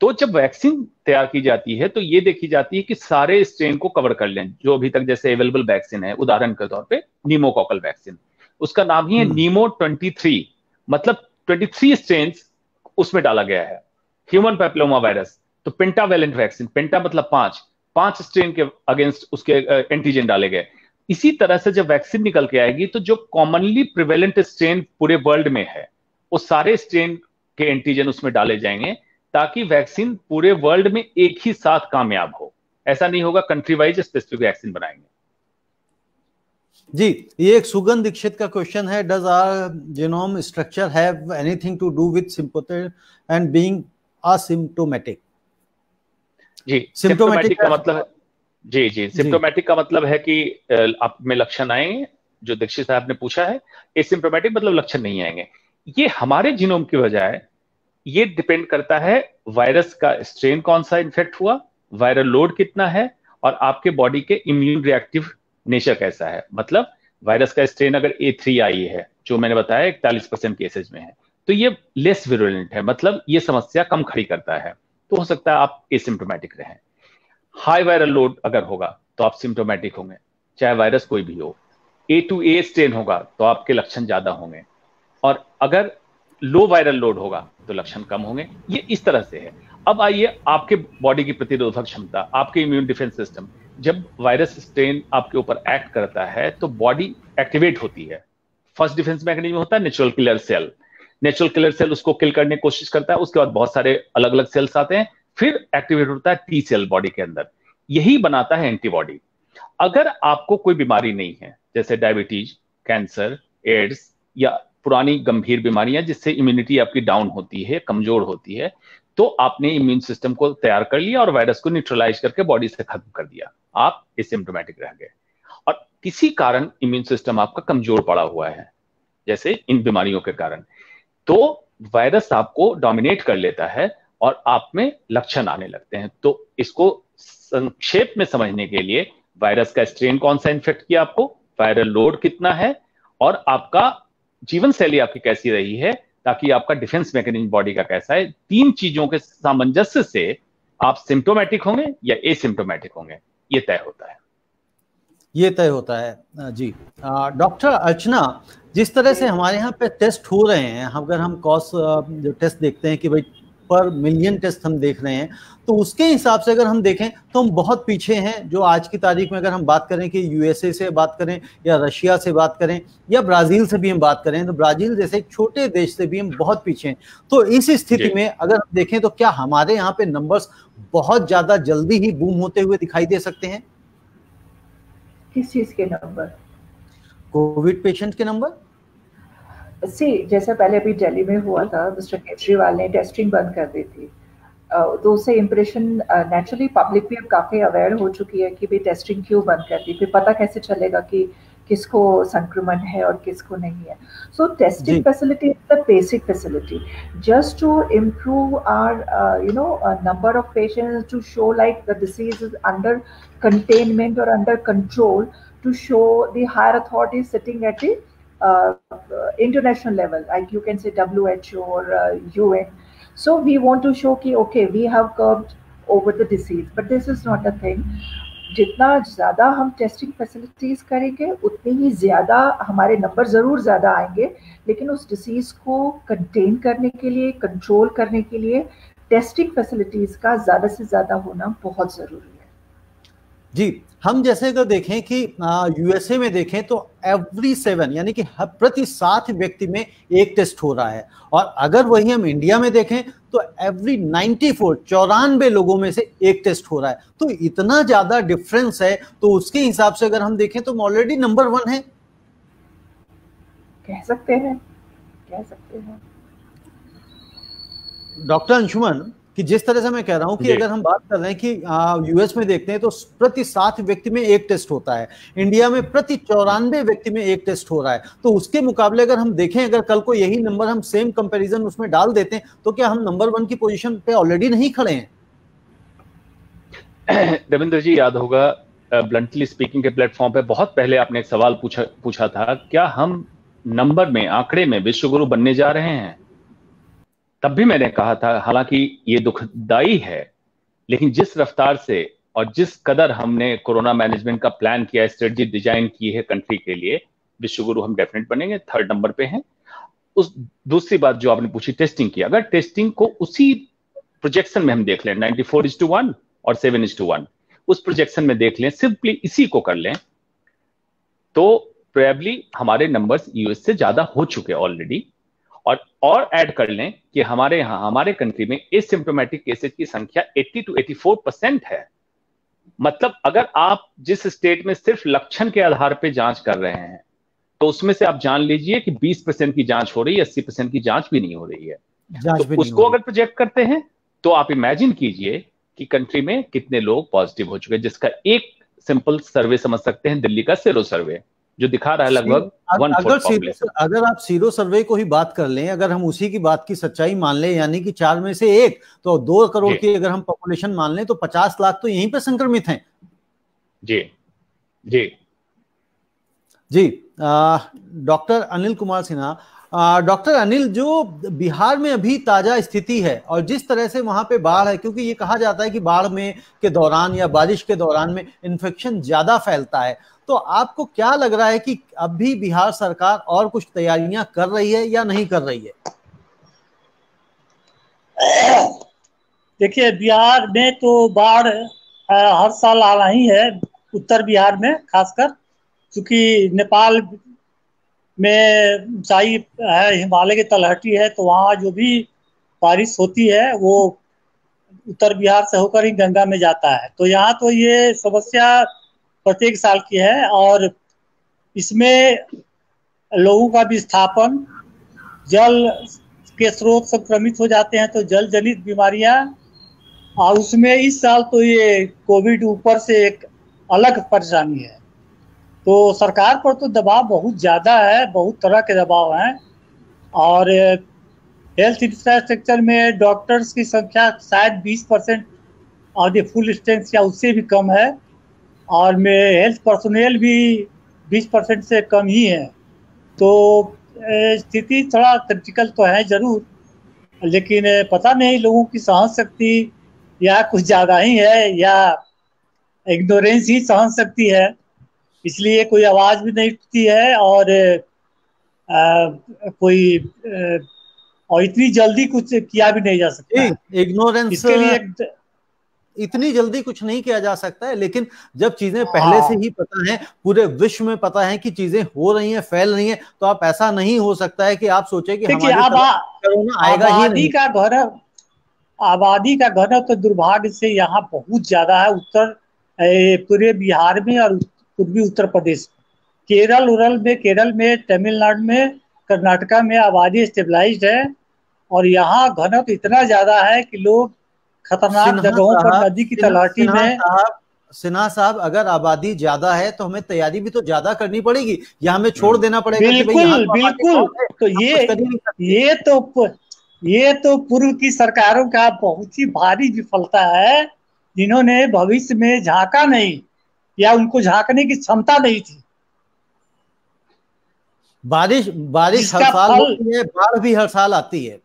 तो जब वैक्सीन तैयार की जाती है तो ये देखी जाती है कि सारे स्ट्रेन को कवर कर लें जो अभी तक जैसे अवेलेबल वैक्सीन है, उदाहरण के तौर पे न्यूमोकॉकल वैक्सीन, उसका नाम ही है नीमो 23, मतलब 23 स्ट्रेन उसमें डाला गया है ह्यूमन पैपिलोमा वायरस। तो पेंटावेलेंट वैक्सीन, पेंटा मतलब 5 स्ट्रेन के अगेंस्ट उसके एंटीजन डाले गए। इसी तरह से जब वैक्सीन निकल के आएगी तो जो कॉमनली प्रिवेलेंट स्ट्रेन पूरे वर्ल्ड में है वो सारे स्ट्रेन के एंटीजन उसमें डाले जाएंगे, ताकि वैक्सीन पूरे वर्ल्ड में एक ही साथ कामयाब हो। ऐसा नहीं होगा कंट्री वाइज स्पेसिफिक वैक्सीन बनाएंगे।
जी, ये एक सुगंध दीक्षित का क्वेश्चन है, does our genome structure have anything to do with symptomatic and being asymptomatic?
जी, सिम्प्टोमेटिक का मतलब जी सिम्प्टोमेटिक का मतलब है कि आप में लक्षण आएंगे, जो दीक्षित साहब ने पूछा है। एसिम्प्टोमेटिक मतलब लक्षण नहीं आएंगे। ये हमारे जीनोम की वजह ये डिपेंड करता है वायरस का स्ट्रेन कौन सा इन्फेक्ट हुआ, वायरल लोड कितना है, और आपके बॉडी के इम्यून रिएक्टिव नेचर कैसा है। मतलब वायरस का स्ट्रेन अगर A3 आई है, जो मैंने बताया 41% केसेज में है, तो ये लेस विरुलेंट है, मतलब ये समस्या कम खड़ी करता है, तो हो सकता है आप एसिम्प्टोमेटिक रहें। हाई वायरल लोड अगर होगा तो आप सिम्प्टोमेटिक होंगे, चाहे वायरस कोई भी हो। A2A स्ट्रेन होगा तो आपके लक्षण ज्यादा होंगे, और अगर लो वायरल लोड होगा तो लक्षण कम होंगे। ये इस तरह से है। अब आइए आपके बॉडी की प्रतिरोधक क्षमता, आपके इम्यून डिफेंस सिस्टम, जब वायरस स्ट्रेन आपके ऊपर एक्ट करता है तो बॉडी एक्टिवेट होती है। फर्स्ट डिफेंस मैकेनिज्म होता है natural killer cell. Natural killer cell उसको किल करने की कोशिश करता है, उसके बाद बहुत सारे अलग अलग सेल्स आते हैं, फिर एक्टिवेट होता है T सेल बॉडी के अंदर, यही बनाता है एंटीबॉडी। अगर आपको कोई बीमारी नहीं है, जैसे डायबिटीज, कैंसर, एड्स या पुरानी गंभीर बीमारियां जिससे इम्यूनिटी आपकी डाउन होती है, कमजोर होती है, तो आपने इम्यून सिस्टम को तैयार कर लिया और वायरस को न्यूट्रलाइज करके बॉडी से खत्म कर दिया, आप एसिम्प्टोमेटिक रह गए। और किसी कारण इम्यून सिस्टम आपका कमजोर पड़ा हुआ है, जैसे इन बीमारियों के कारण, तो वायरस आपको डोमिनेट कर लेता है और आप में लक्षण आने लगते हैं। तो इसको संक्षेप में समझने के लिए, वायरस का स्ट्रेन कौन सा इन्फेक्ट किया आपको, वायरल लोड कितना है, और आपका जीवन शैली आपकी कैसी रही है, ताकि आपका डिफेंस मैकेनिज्म बॉडी का कैसा है, 3 चीजों के सामंजस्य से आप सिम्प्टोमेटिक होंगे या एसिम्प्टोमेटिक होंगे, ये तय होता है।
ये तय होता है जी। डॉक्टर अर्चना, जिस तरह से हमारे यहाँ पे टेस्ट हो रहे हैं, अगर हम कॉस्ट जो टेस्ट देखते हैं कि भाई पर मिलियन टेस्ट हम देख रहे हैं, तो उसके हिसाब से अगर हम देखें तो हम बहुत पीछे हैं। जो आज की तारीख में अगर हम बात करें कि USA से बात करें या रशिया से बात करें या ब्राजील से भी हम बात करें, तो ब्राजील जैसे एक छोटे देश से भी हम बहुत पीछे हैं। तो इस स्थिति में अगर हम देखें तो क्या हमारे यहाँ पे नंबर्स बहुत ज्यादा जल्दी ही बूम होते हुए दिखाई दे सकते हैं?
किस चीज के नंबर?
कोविड पेशेंट के नंबर।
जैसा पहले अभी दिल्ली में हुआ था, मिस्टर केजरीवाल ने टेस्टिंग बंद कर दी थी, तो उससे इम्प्रेशन नेचुरली पब्लिक भी अब काफ़ी अवेयर हो चुकी है कि भाई टेस्टिंग क्यों बंद कर दी, फिर पता कैसे चलेगा कि किसको संक्रमण है और किसको नहीं है। So testing facility is the basic facility just to improve our number of patients, to show like the disease is under containment और under control, to show the higher authorities sitting at the international level, like you can say WHO or UN. So we want to show कि okay, we have curbed over the disease, but this is not a thing. जितना ज़्यादा हम testing facilities करेंगे उतने ही ज़्यादा हमारे number ज़रूर ज़्यादा आएंगे, लेकिन उस डिसीज़ को कंटेन करने के लिए, कंट्रोल करने के लिए टेस्टिंग फैसिलिटीज़ का ज़्यादा से ज़्यादा होना बहुत ज़रूरी है।
जी, हम जैसे अगर देखें कि USA में देखें तो एवरी 7 यानी कि प्रति 7 व्यक्ति में एक टेस्ट हो रहा है, और अगर वही हम इंडिया में देखें तो एवरी 94 लोगों में से एक टेस्ट हो रहा है। तो इतना ज्यादा डिफरेंस है, तो उसके हिसाब से अगर हम देखें तो हम ऑलरेडी नंबर 1 है,
कह सकते हैं।
डॉक्टर अंशुमन, कि जिस तरह से मैं कह रहा हूं कि अगर हम बात कर रहे हैं कि US में देखते हैं तो प्रति 7 व्यक्ति में एक टेस्ट होता है, इंडिया में प्रति 94 व्यक्ति में एक टेस्ट हो रहा है। तो उसके मुकाबले अगर हम देखें, अगर कल को यही नंबर हम सेम कंपैरिजन उसमें डाल देते हैं, तो क्या हम नंबर 1 की पोजीशन पे ऑलरेडी नहीं खड़े हैं?
देवेंद्र जी, याद होगा ब्लंटली स्पीकिंग के प्लेटफॉर्म पे बहुत पहले आपने एक सवाल पूछा था, क्या हम नंबर में, आंकड़े में विश्वगुरु बनने जा रहे हैं? तब भी मैंने कहा था, हालांकि ये दुखदाई है, लेकिन जिस रफ्तार से और जिस कदर हमने कोरोना मैनेजमेंट का प्लान किया, स्ट्रेटजी डिजाइन की है कंट्री के लिए, विश्व गुरु हम डेफिनेट बनेंगे, 3rd नंबर पे हैं। उस दूसरी बात जो आपने पूछी टेस्टिंग की, अगर टेस्टिंग को उसी प्रोजेक्शन में हम देख लें 94:1 और 7:1, उस प्रोजेक्शन में देख लें, सिंपली इसी को कर लें, तो प्रोबेबली हमारे नंबर्स यूएस से ज्यादा हो चुके ऑलरेडी। और ऐड कर लें कि हमारे यहां, हमारे कंट्री में एसिम्प्टोमेटिक केसेस की संख्या 80 to 84% है। मतलब अगर आप जिस स्टेट में सिर्फ लक्षण के आधार पे जांच कर रहे हैं, तो उसमें से आप जान लीजिए कि 20% की जांच हो रही है, 80% की जांच भी नहीं हो रही है। तो उसको अगर प्रोजेक्ट करते हैं तो आप इमेजिन कीजिए कि कंट्री में कितने लोग पॉजिटिव हो चुके हैं, जिसका एक सिंपल सर्वे समझ सकते हैं, दिल्ली का सीरो सर्वे जो दिखा रहा है लगभग 1/4।
अगर आप सीरो सर्वे को ही बात कर लें, अगर हम उसी की बात की सच्चाई मान लें, यानी कि 4 में से 1, तो 2 करोड़ की अगर हम पॉपुलेशन मान लें, तो 50 लाख तो यहीं पे संक्रमित हैं।
जी जी
जी। डॉक्टर अनिल कुमार सिन्हा, डॉक्टर अनिल, जो बिहार में अभी ताजा स्थिति है और जिस तरह से वहां पे बाढ़ है, क्योंकि ये कहा जाता है कि बाढ़ में के दौरान या बारिश के दौरान में इन्फेक्शन ज्यादा फैलता है, तो आपको क्या लग रहा है कि अब भी बिहार सरकार और कुछ तैयारियां कर रही है या नहीं कर रही है?
देखिए, बिहार में तो बाढ़ हर साल आ रही है, उत्तर बिहार में खासकर, क्योंकि नेपाल में ऊंचाई है, हिमालय की तलहटी है, तो वहाँ जो भी बारिश होती है वो उत्तर बिहार से होकर ही गंगा में जाता है। तो यहाँ तो ये समस्या प्रत्येक साल की है, और इसमें लोगों का विस्थापन, जल के स्रोत संक्रमित हो जाते हैं, तो जल जनित बीमारियां, और उसमें इस साल तो ये कोविड ऊपर से एक अलग परेशानी है। तो सरकार पर तो दबाव बहुत ज़्यादा है, बहुत तरह के दबाव हैं, और हेल्थ इंफ्रास्ट्रक्चर में डॉक्टर्स की संख्या शायद 20% और ये फुल स्ट्रेंथ या उससे भी कम है, और में हेल्थ पर्सोनेल भी 20% से कम ही है। तो स्थिति थोड़ा क्रिटिकल तो है जरूर, लेकिन पता नहीं लोगों की सहन शक्ति या कुछ ज़्यादा ही है या इग्नोरेंस ही सहन शक्ति है, इसलिए कोई आवाज़ भी नहीं उठती है, और और इतनी जल्दी कुछ किया भी नहीं जा सकता।
इग्नोरेंस,
इसके लिए
इतनी जल्दी कुछ नहीं किया जा सकता है, लेकिन जब चीजें पहले से ही पता है, पूरे विश्व में पता है कि चीजें हो रही हैं, फैल रही हैं, तो आप ऐसा नहीं हो सकता है कि आप सोचे कि कोरोना आएगा ही नहीं।
आबादी का घनत्व तो दुर्भाग्य से यहाँ बहुत ज्यादा है, पूरे बिहार में और पूर्वी उत्तर प्रदेश में, केरल में, तमिलनाडु में, कर्नाटका में आबादी स्टेबलाइज्ड है, और यहाँ घनत्व इतना ज्यादा है कि लोग खतरनाक जगहों पर नदी की तलहटी में।
सिन्हा साहब, अगर आबादी ज्यादा है तो हमें तैयारी भी तो ज्यादा करनी पड़ेगी, या हमें छोड़ देना पड़ेगा?
बिल्कुल बिल्कुल। तो ये तो पूर्व की सरकारों का बहुत ही भारी विफलता है, जिन्होंने भविष्य में झांका नहीं या उनको झांकने की क्षमता नहीं थी।
बारिश हर साल होती है, बाढ़ भी हर साल आती है।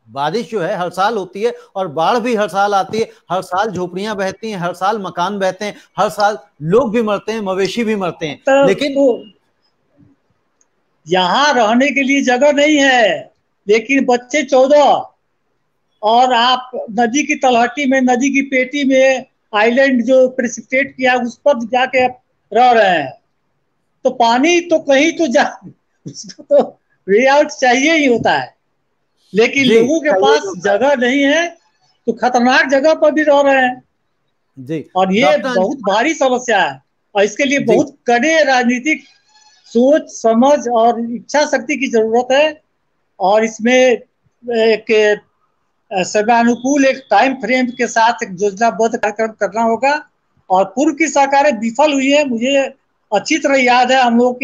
बारिश जो है हर साल होती है और बाढ़ भी हर साल आती है। हर साल झोपड़ियां बहती हैं, हर साल मकान बहते हैं, हर साल लोग भी मरते हैं, मवेशी भी मरते हैं। लेकिन
यहाँ रहने के लिए जगह नहीं है, लेकिन बच्चे 14, और आप नदी की तलहटी में, नदी की पेटी में, आइलैंड जो प्रेसिपिटेट किया उस पर जाके रह रहे हैं, तो पानी तो कहीं तो उसको तो वे आउट चाहिए ही होता है, लेकिन लोगों के पास जगह नहीं है, तो खतरनाक जगह पर भी रह रहे हैं
जी।
और ये बहुत भारी समस्या है, और इसके लिए बहुत कड़े राजनीतिक सोच समझ और इच्छा शक्ति की जरूरत है, और इसमें एक समयानुकूल एक टाइम फ्रेम के साथ एक योजनाबद्ध कार्यक्रम करना होगा। और पूर्व की सरकारें विफल हुई है, मुझे अच्छी तरह याद है, हम लोग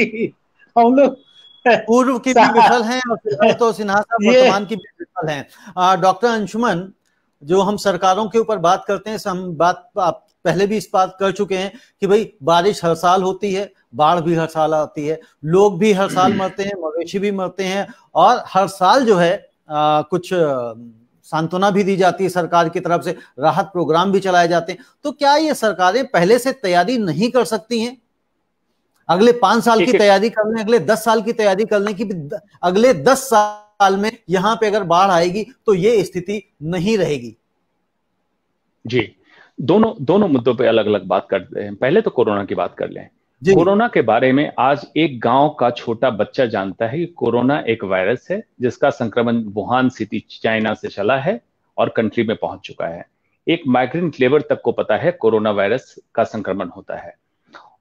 पूर्व की भी विफल हैं और फिलहाल तो सिन्हा साहब वर्तमान की भी विफल हैं। डॉक्टर अंशुमन, जो हम सरकारों के ऊपर बात करते हैं, हम बात पहले भी इस बात कर चुके हैं कि भाई बारिश हर साल होती है, बाढ़ भी हर साल आती है, लोग भी हर साल मरते हैं, मवेशी भी मरते हैं, और हर साल जो है कुछ सांत्वना भी दी जाती है सरकार की तरफ से, राहत प्रोग्राम भी चलाए जाते हैं। तो क्या ये सरकारें पहले से तैयारी नहीं कर सकती हैं? अगले 5 साल की तैयारी कर लें, अगले 10 साल की तैयारी कर लें कि अगले 10 साल में यहां पे अगर बाढ़ आएगी तो ये स्थिति नहीं रहेगी।
जी, दोनों मुद्दों पे अलग अलग बात करते हैं। पहले तो कोरोना की बात कर लें। कोरोना के बारे में आज एक गांव का छोटा बच्चा जानता है कि कोरोना एक वायरस है जिसका संक्रमण वुहान सिटी चाइना से चला है और कंट्री में पहुंच चुका है। एक माइग्रेंट लेबर तक को पता है कोरोना वायरस का संक्रमण होता है।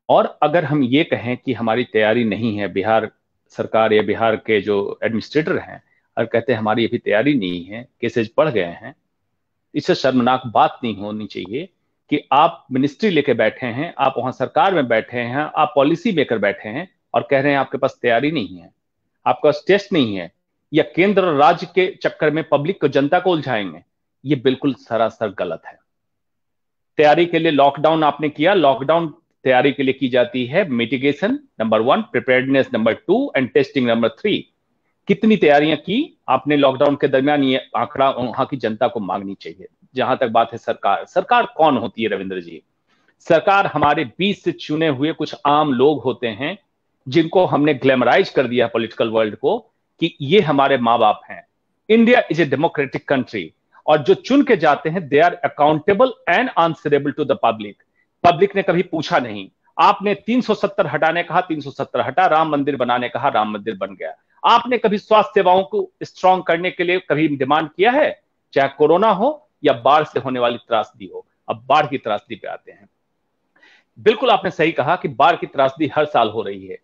और अगर हम ये कहें कि हमारी तैयारी नहीं है, बिहार सरकार या बिहार के जो एडमिनिस्ट्रेटर हैं और कहते हैं हमारी अभी तैयारी नहीं है, केसेज बढ़ गए हैं, इससे शर्मनाक बात नहीं होनी चाहिए कि आप मिनिस्ट्री लेके बैठे हैं, आप वहां सरकार में बैठे हैं, आप पॉलिसी मेकर बैठे हैं और कह रहे हैं आपके पास तैयारी नहीं है, आपके पास टेस्ट नहीं है, या केंद्र और राज्य के चक्कर में पब्लिक को, जनता को उलझाएंगे। ये बिल्कुल सरासर गलत है। तैयारी के लिए लॉकडाउन आपने किया, लॉकडाउन तैयारी के लिए की जाती है mitigation number 1, preparedness number 2 and testing number 3। कितनी तैयारियां की आपने लॉकडाउन के दरमियान, ये आंकड़ा वहां की जनता को मांगनी चाहिए। जहां तक बात है सरकार कौन होती है रविंद्र जी? सरकार हमारे बीच से चुने हुए कुछ आम लोग होते हैं जिनको हमने ग्लैमराइज कर दिया पॉलिटिकल वर्ल्ड को कि ये हमारे माँ बाप हैं। India is a democratic country और जो चुन के जाते हैं they are accountable and answerable to the public. Public ने कभी पूछा नहीं। आपने 370 हटाने कहा, 370 हटा, राम मंदिर बनाने कहा, राम मंदिर बन गया। आपने कभी स्वास्थ्य सेवाओं को स्ट्रांग करने के लिए कभी डिमांड किया है? चाहे कोरोना हो या बाढ़ से होने वाली त्रासदी हो। अब बाढ़ की त्रासदी पे आते हैं। बिल्कुल आपने सही कहा कि बाढ़ की त्रासदी हर साल हो रही है।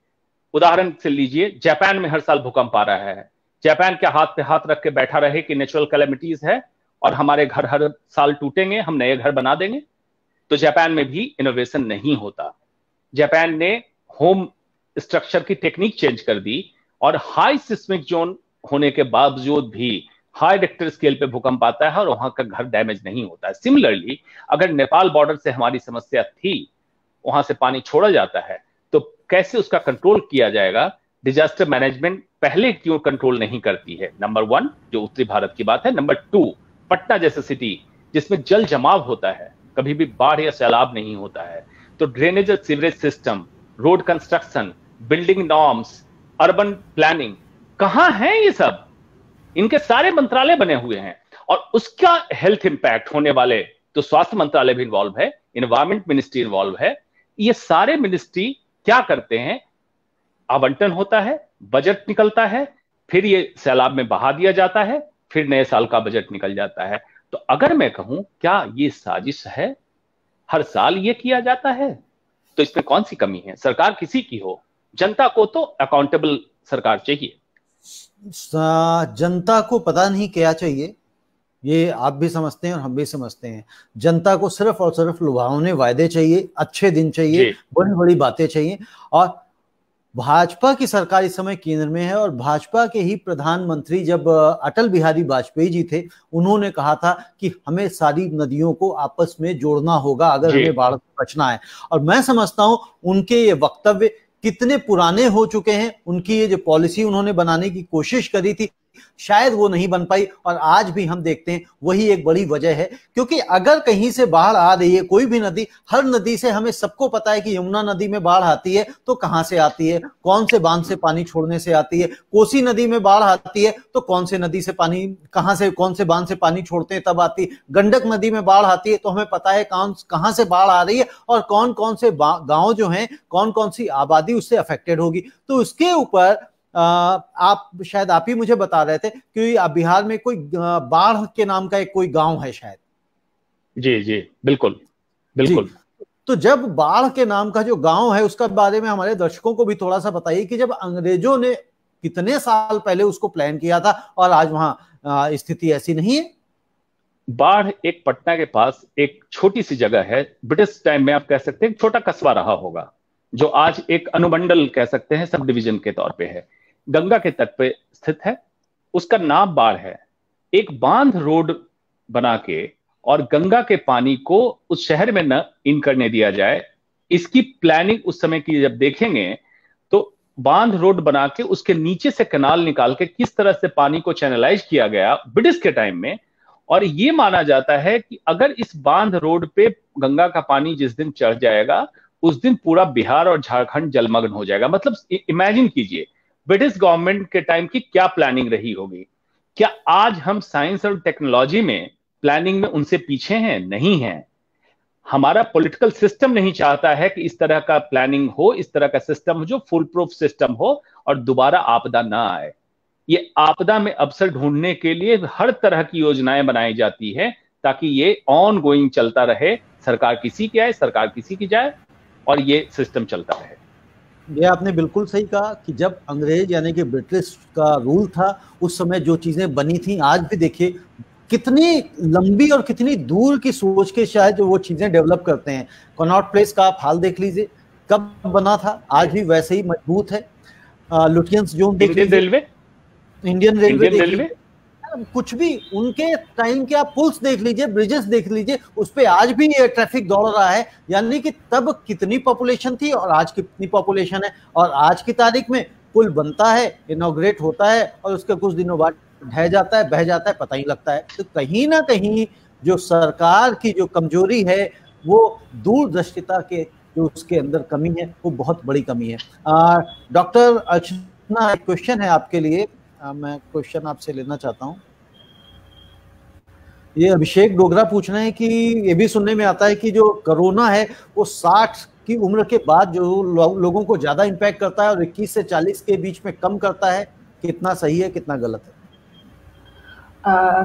उदाहरण से लीजिए, जापान में हर साल भूकंप आ रहा है। जापान क्या हाथ पे हाथ रख के बैठा रहे कि नेचुरल कैलेमिटीज है और हमारे घर हर साल टूटेंगे, हम नए घर बना देंगे? तो जापान में भी इनोवेशन नहीं होता। जापान ने होम स्ट्रक्चर की टेक्निक चेंज कर दी और हाई सिस्मिक जोन होने के बावजूद भी हाई रिक्टर स्केल पे भूकंप आता है और वहां का घर डैमेज नहीं होता है। सिमिलरली अगर नेपाल बॉर्डर से हमारी समस्या थी, वहां से पानी छोड़ा जाता है, तो कैसे उसका कंट्रोल किया जाएगा? डिजास्टर मैनेजमेंट पहले क्यों कंट्रोल नहीं करती है? नंबर 1 जो उत्तरी भारत की बात है। नंबर 2 पटना जैसे सिटी जिसमें जल जमाव होता है, कभी भी बाढ़ या सैलाब नहीं होता है, तो ड्रेनेज और sewerage system, road construction, building norms, urban planning, कहां है ये सब? इनके सारे मंत्रालय बने हुए हैं और उसका हेल्थ इंपैक्ट होने वाले तो स्वास्थ्य मंत्रालय भी इन्वॉल्व है, एनवायरमेंट मिनिस्ट्री इन्वॉल्व है। ये सारे मिनिस्ट्री क्या करते हैं? आवंटन होता है, बजट निकलता है, फिर ये सैलाब में बहा दिया जाता है, फिर नए साल का बजट निकल जाता है। तो अगर मैं कहूं क्या ये साजिश है? हर साल ये किया जाता है, तो इसमें कौन सी कमी है? सरकार किसी की हो, जनता को तो अकाउंटेबल सरकार चाहिए।
जनता को पता नहीं क्या चाहिए, ये आप भी समझते हैं और हम भी समझते हैं। जनता को सिर्फ और सिर्फ लुभावने वायदे चाहिए, अच्छे दिन चाहिए, बड़ी बड़ी बातें चाहिए। और भाजपा की सरकार इस समय केंद्र में है और भाजपा के ही प्रधानमंत्री जब अटल बिहारी वाजपेयी जी थे, उन्होंने कहा था कि हमें सारी नदियों को आपस में जोड़ना होगा अगर हमें बाढ़ से बचना है। और मैं समझता हूं उनके ये वक्तव्य कितने पुराने हो चुके हैं। उनकी ये जो पॉलिसी उन्होंने बनाने की कोशिश करी थी, शायद वो नहीं बन पाई और आज भी हम देखते हैं वही एक बड़ी वजह है। क्योंकि अगर कहीं से बाढ़ आ रही है, कोई भी नदी, हर नदी से हमें सबको पता है कि यमुना नदी में बाढ़ आती है तो कहां से आती है, कौन से बांध से पानी छोड़ने से आती है। कोसी नदी में बाढ़ आती है तो कौन से नदी से पानी, कहां से, कौन से बांध से पानी छोड़ते हैं तब आती है। गंडक नदी में बाढ़ आती है तो हमें पता है कहां से बाढ़ आ रही है और कौन कौन से गांव जो हैं, कौन कौन सी आबादी उससे अफेक्टेड होगी। तो उसके ऊपर आप शायद आप ही मुझे बता रहे थे कि बिहार में कोई बाढ़ के नाम का एक कोई गांव है शायद।
जी जी बिल्कुल बिल्कुल।
तो जब बाढ़ के नाम का जो गांव है उसका बारे में हमारे दर्शकों को भी थोड़ा सा बताइए कि जब अंग्रेजों ने कितने साल पहले उसको प्लान किया था और आज वहां स्थिति ऐसी नहीं है।
बाढ़ एक पटना के पास एक छोटी सी जगह है, ब्रिटिश टाइम में आप कह सकते हैं छोटा कस्बा रहा होगा, जो आज एक अनुमंडल कह सकते हैं, सब डिवीजन के तौर पे है, गंगा के तट पे स्थित है। उसका नाम बाढ़ है। एक बांध रोड बना के और गंगा के पानी को उस शहर में न इन करने दिया जाए, इसकी प्लानिंग उस समय की जब देखेंगे तो बांध रोड बना के उसके नीचे से कैनाल निकाल के किस तरह से पानी को चैनलाइज किया गया ब्रिटिश के टाइम में। और ये माना जाता है कि अगर इस बांध रोड पे गंगा का पानी जिस दिन चढ़ जाएगा उस दिन पूरा बिहार और झारखंड जलमग्न हो जाएगा। मतलब इमेजिन कीजिए ब्रिटिश गवर्नमेंट के टाइम की क्या प्लानिंग रही होगी। क्या आज हम साइंस और टेक्नोलॉजी में प्लानिंग में उनसे पीछे हैं? नहीं है। हमारा पॉलिटिकल सिस्टम नहीं चाहता है कि इस तरह का प्लानिंग हो, इस तरह का सिस्टम हो जो फुल प्रूफ सिस्टम हो और दोबारा आपदा ना आए। ये आपदा में अवसर ढूंढने के लिए हर तरह की योजनाएं बनाई जाती है ताकि ये ऑन गोइंग चलता रहे, सरकार किसी की आए, सरकार किसी की जाए, और ये सिस्टम चलता रहे।
ये आपने बिल्कुल सही कहा कि जब अंग्रेज यानी कि ब्रिटिश का रूल था उस समय जो चीजें बनी थी, आज भी देखिए कितनी लंबी और कितनी दूर की सोच के शायद जो वो चीजें डेवलप करते हैं। कनॉट प्लेस का आप हाल देख लीजिए, कब बना था, आज भी वैसे ही मजबूत है। लुटियंस जोन देख लीजिए, इंडियन रेलवे कुछ भी उनके टाइम के आप पुल्स देख लीजिए, ब्रिजेस देख लीजिए, उस पे आज भी ये ट्रैफिक दौड़ रहा है। यानी कि तब कितनी पॉपुलेशन थी और आज कितनी पॉपुलेशन है, और आज की तारीख में पुल बनता है, इनॉग्रेट होता है और उसके कुछ दिनों बाद ढह जाता है, बह जाता है, पता ही लगता है। तो कहीं ना कहीं जो सरकार की जो कमजोरी है वो दूरदर्शिता के जो उसके अंदर कमी है वो बहुत बड़ी कमी है। डॉक्टर अर्चना, एक क्वेश्चन है आपके लिए, मैं क्वेश्चन आपसे लेना चाहता हूं। ये अभिषेक डोगरा पूछ रहे हैं कि ये भी सुनने में आता है कि जो कोरोना है वो 60 की उम्र के बाद जो लोगों को ज्यादा इम्पैक्ट करता है और 21 से 40 के बीच में कम करता है, कितना सही है कितना गलत है?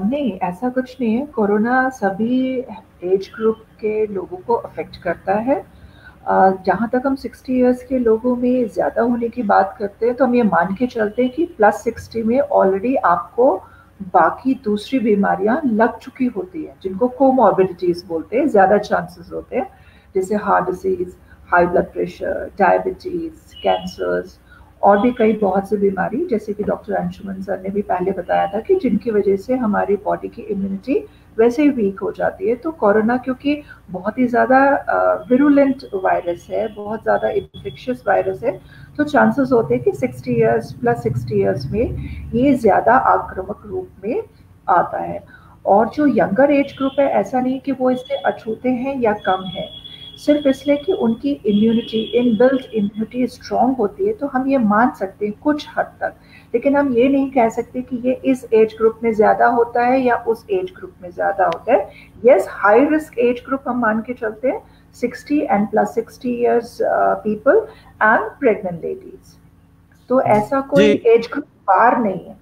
नहीं, ऐसा कुछ नहीं है। कोरोना सभी एज ग्रुप के लोगों को अफेक्ट करता है। जहाँ तक हम 60 इयर्स के लोगों में ज़्यादा होने की बात करते हैं तो हम ये मान के चलते हैं कि +60 में ऑलरेडी आपको बाकी दूसरी बीमारियां लग चुकी होती हैं, जिनको कोमॉर्बिडिटीज़ बोलते हैं, ज़्यादा चांसेस होते हैं, जैसे heart disease, high blood pressure, diabetes, cancers और भी कई बहुत सी बीमारी, जैसे कि डॉक्टर अंशुमन सर ने भी पहले बताया था कि जिनकी वजह से हमारी बॉडी की इम्यूनिटी वैसे ही वीक हो जाती है। तो कोरोना क्योंकि बहुत ही ज़्यादा विरुलेंट वायरस है, बहुत ज़्यादा इन्फेक्शियस वायरस है, तो चांसेस होते हैं कि 60 इयर्स +60 इयर्स में ये ज़्यादा आक्रामक रूप में आता है। और जो यंगर एज ग्रुप है, ऐसा नहीं कि वो इससे अछूते हैं या कम है, सिर्फ इसलिए कि उनकी इम्यूनिटी, इनबिल्ट इम्यूनिटी स्ट्रॉन्ग होती है, तो हम ये मान सकते हैं कुछ हद तक। लेकिन हम ये नहीं कह सकते कि ये इस एज ग्रुप में ज़्यादा होता है या उस एज ग्रुप में ज़्यादा होता है। Yes, high risk age group हम मान के चलते हैं, 60 and +60 years people and pregnant ladies. तो ऐसा कोई एज ग्रुप बार नहीं है।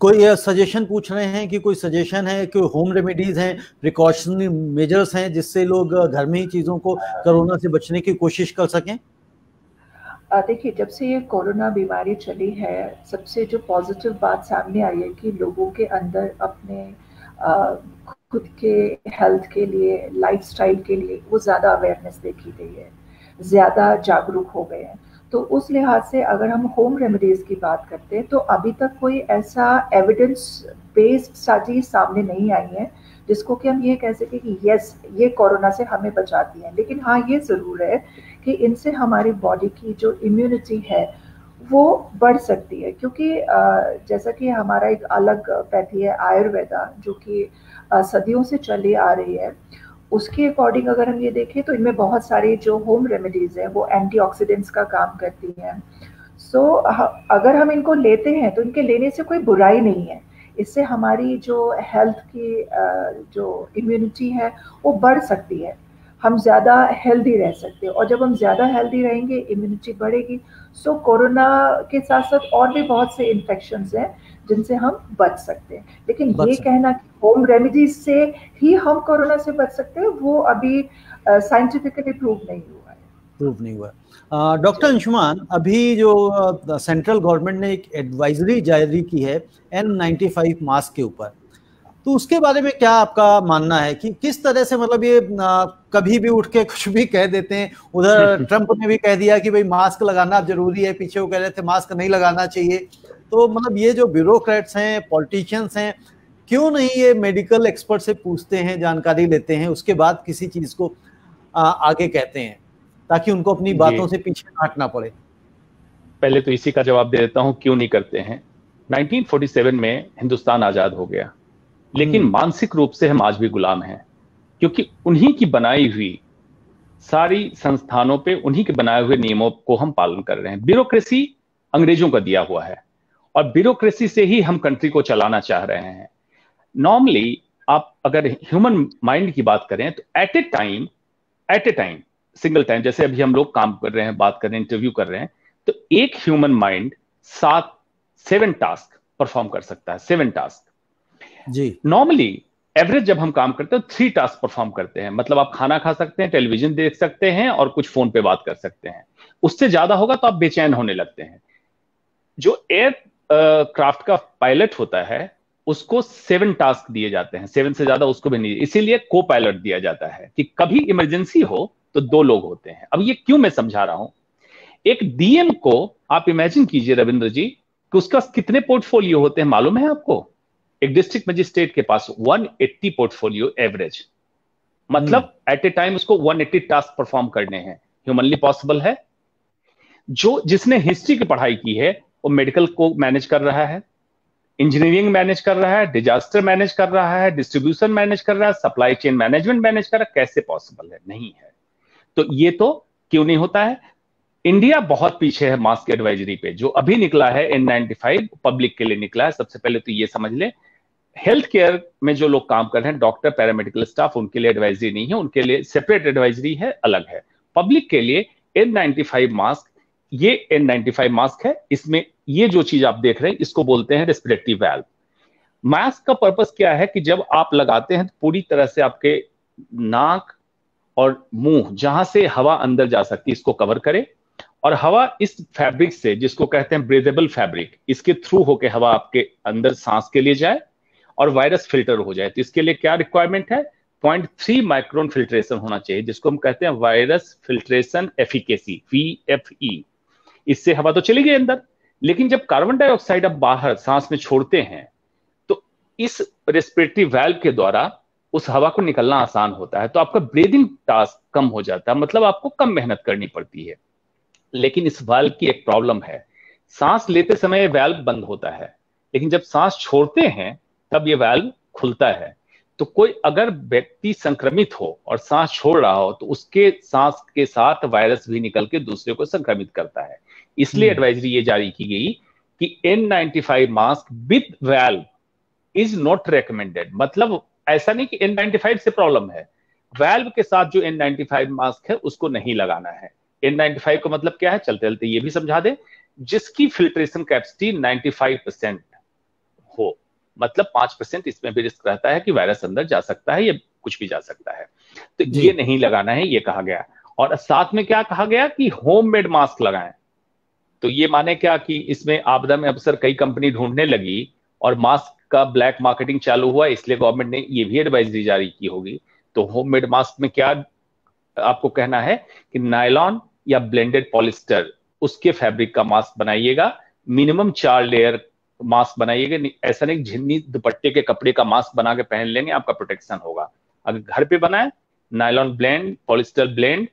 कोई सजेशन पूछ रहे हैं कि कोई सजेशन है कि होम रेमेडीज हैं, प्रिकॉशनरी मेजर्स हैं जिससे लोग घर में ही चीज़ों को कोरोना से बचने की कोशिश कर सकें?
देखिए, जब से ये कोरोना बीमारी चली है, सबसे जो पॉजिटिव बात सामने आई है कि लोगों के अंदर अपने खुद के हेल्थ के लिए, लाइफस्टाइल के लिए वो ज़्यादा अवेयरनेस देखी गई है, ज़्यादा जागरूक हो गए हैं। तो उस लिहाज से अगर हम होम रेमेडीज़ की बात करते हैं तो अभी तक कोई ऐसा एविडेंस बेस्ड चीज़ सामने नहीं आई है जिसको कि हम ये कह सकें कि यस, ये कोरोना से हमें बचाती है। लेकिन हाँ, ये ज़रूर है कि इनसे हमारी बॉडी की जो इम्यूनिटी है वो बढ़ सकती है, क्योंकि जैसा कि हमारा एक अलग पैथी है आयुर्वेदा, जो कि सदियों से चली आ रही है, उसके अकॉर्डिंग अगर हम ये देखें तो इनमें बहुत सारी जो होम रेमेडीज़ हैं वो एंटीऑक्सीडेंट्स का काम करती हैं। सो अगर हम इनको लेते हैं तो इनके लेने से कोई बुराई नहीं है, इससे हमारी जो हेल्थ की जो इम्यूनिटी है वो बढ़ सकती है, हम ज़्यादा हेल्दी रह सकते हैं, और जब हम ज़्यादा हेल्दी रहेंगे इम्यूनिटी बढ़ेगी। सो कोरोना के साथ साथ और भी बहुत से इन्फेक्शंस हैं जिनसे हम बच सकते हैं। लेकिन ये कहना कि होम रेमेडीज से ही हम कोरोना से बच सकते हैं, वो अभी साइंटिफिकली प्रूव नहीं हुआ है।
डॉक्टर अंशुमान, अभी जो सेंट्रल गवर्नमेंट ने एक एडवाइजरी जारी की है N95 मास्क के ऊपर, तो उसके बारे में क्या आपका मानना है कि किस तरह से, मतलब ये कभी भी उठ के कुछ भी कह देते हैं। उधर ट्रंप ने भी कह दिया कि भाई मास्क लगाना जरूरी है, पीछे वो कह रहे थे मास्क नहीं लगाना चाहिए। तो मतलब ये जो ब्यूरोक्रेट्स हैं, पॉलिटिशियंस हैं, क्यों नहीं ये मेडिकल एक्सपर्ट से पूछते हैं, जानकारी लेते हैं, उसके बाद किसी चीज को आगे कहते हैं, ताकि उनको अपनी बातों से पीछे हटना पड़े?
पहले तो इसी का जवाब दे देता हूं क्यों नहीं करते हैं। 1947 में हिंदुस्तान आजाद हो गया, लेकिन मानसिक रूप से हम आज भी गुलाम हैं, क्योंकि उन्हीं की बनाई हुई सारी संस्थानों पे उन्हीं के बनाए हुए नियमों को हम पालन कर रहे हैं। ब्यूरोक्रेसी अंग्रेजों का दिया हुआ है और ब्यूरोक्रेसी से ही हम कंट्री को चलाना चाह रहे हैं। नॉर्मली आप अगर ह्यूमन माइंड की बात करें तो at a time single time, जैसे अभी हम लोग काम कर रहे हैं, बात कर रहे हैं, इंटरव्यू कर रहे हैं, तो एक ह्यूमन माइंड 7 टास्क परफॉर्म कर सकता है। 7 टास्क जी। नॉर्मली एवरेज जब हम काम करते हैं 3 टास्क परफॉर्म करते हैं। मतलब आप खाना खा सकते हैं, टेलीविजन देख सकते हैं और कुछ फोन पे बात कर सकते हैं। उससे ज्यादा होगा तो आप बेचैन होने लगते हैं। जो एयर क्राफ्ट का पायलट होता है उसको 7 टास्क दिए जाते हैं, 7 से ज्यादा उसको भी नहीं, इसीलिए को पायलट दिया जाता है कि कभी इमरजेंसी हो तो 2 लोग होते हैं। अब ये क्यों मैं समझा रहा हूं, एक डीएम को आप इमेजिन कीजिए रविंद्र जी कि उसका कितने पोर्टफोलियो होते हैं मालूम है आपको? एक डिस्ट्रिक्ट मजिस्ट्रेट के पास 180 पोर्टफोलियो एवरेज, मतलब एट ए टाइम उसको 180 टास्क परफॉर्म करने हैं। ह्यूमनली पॉसिबल है? जिसने हिस्ट्री की पढ़ाई की है वो मेडिकल को मैनेज कर रहा है, इंजीनियरिंग मैनेज कर रहा है, डिजास्टर मैनेज कर रहा है, डिस्ट्रीब्यूशन मैनेज कर रहा है, सप्लाई चेन मैनेजमेंट मैनेज कर रहा है। कैसे पॉसिबल है? नहीं है। तो ये तो क्यों नहीं होता है? इंडिया बहुत पीछे है मास्क एडवाइजरी पे। जो अभी निकला है N95 पब्लिक के लिए निकला है। सबसे पहले तो ये समझ ले, हेल्थ केयर में जो लोग काम कर रहे हैं, डॉक्टर, पैरामेडिकल स्टाफ, उनके लिए एडवाइजरी नहीं है, उनके लिए सेपरेट एडवाइजरी है, अलग है। पब्लिक के लिए N95 मास्क, ये N95 मास्क है। इसमें ये जो चीज आप देख रहे हैं इसको बोलते हैं रेस्पिरेटरी वाल्व। मास्क का पर्पस क्या है कि जब आप लगाते हैं तो पूरी तरह से आपके नाक और मुंह जहां से हवा अंदर जा सकती है इसको कवर करे, और हवा इस फैब्रिक से, जिसको कहते हैं ब्रीदेबल फैब्रिक, इसके थ्रू होके हवा आपके अंदर सांस के लिए जाए और वायरस फिल्टर हो जाए। तो इसके लिए क्या रिक्वायरमेंट है? 0.3 माइक्रोन फिल्ट्रेशन होना चाहिए, जिसको हम कहते हैं वायरस फिल्ट्रेशन एफिकेसी, VFE। इससे हवा तो चली गई अंदर, लेकिन जब कार्बन डाइऑक्साइड आप बाहर सांस में छोड़ते हैं तो इस रेस्पिरेटरी वाल्व के द्वारा उस हवा को निकलना आसान होता है। तो आपका ब्रीदिंग टास्क कम हो जाता है, मतलब आपको कम मेहनत करनी पड़ती है। लेकिन इस वाल्व की एक प्रॉब्लम है, सांस लेते समय वाल्व बंद होता है, लेकिन जब सांस छोड़ते हैं तब ये वाल्व खुलता है। तो कोई अगर व्यक्ति संक्रमित हो और सांस छोड़ रहा हो तो उसके सांस के साथ वायरस भी निकल के दूसरे को संक्रमित करता है। इसलिए एडवाइजरी ये जारी की गई कि N95 mask with valve is not recommended. मतलब ऐसा नहीं कि N95 से प्रॉब्लम है, वाल्व के साथ जो N95 मास्क है उसको नहीं लगाना है। N95 का मतलब क्या है, चलते चलते ये भी समझा दे, जिसकी फिल्ट्रेशन कैपेसिटी 95% हो, मतलब 5% इसमें भी रिस्क रहता है कि वायरस अंदर जा सकता है या कुछ भी जा सकता है। तो ये नहीं लगाना है, ये कहा गया। और साथ में क्या कहा गया कि होममेड मास्क लगाएं। तो ये माने क्या कि इसमें आपदा में अवसर कई कंपनी ढूंढने लगी और मास्क का ब्लैक मार्केटिंग चालू हुआ, इसलिए गवर्नमेंट ने ये भी एडवाइजरी जारी की होगी। तो होममेड मास्क में क्या आपको कहना है कि नायलॉन या ब्लेंडेड पॉलिस्टर उसके फैब्रिक का मास्क बनाइएगा, मिनिमम 4 लेयर मास्क बनाइएगा। ऐसा नहीं झिन्नी दुपट्टे के कपड़े का मास्क बना के पहन लेंगे आपका प्रोटेक्शन होगा। अगर घर पे बनाए, nylon blend, polyester blend,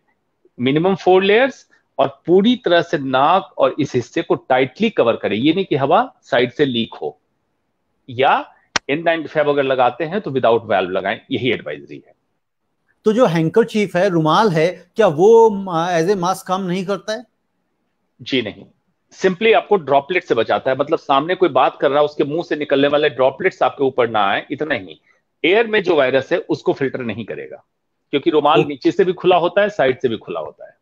minimum 4 layers, और पूरी तरह से नाक और इस हिस्से को टाइटली कवर करें। ये नहीं कि हवा साइड से लीक हो। या N95 अगर लगाते हैं तो विदाउट वाल्व लगाएं, यही एडवाइजरी है।
तो जो हैंकरचीफ है, रुमाल है, क्या वो एज ए मास्क काम नहीं करता है?
जी नहीं, सिंपली आपको ड्रॉपलेट से बचाता है। मतलब सामने कोई बात कर रहा है, उसके मुंह से निकलने वाले ड्रॉपलेट्स आपके ऊपर ना आए, इतना ही। एयर में जो वायरस है उसको फिल्टर नहीं करेगा, क्योंकि रुमाल नीचे से भी खुला होता है, साइड से भी खुला होता है।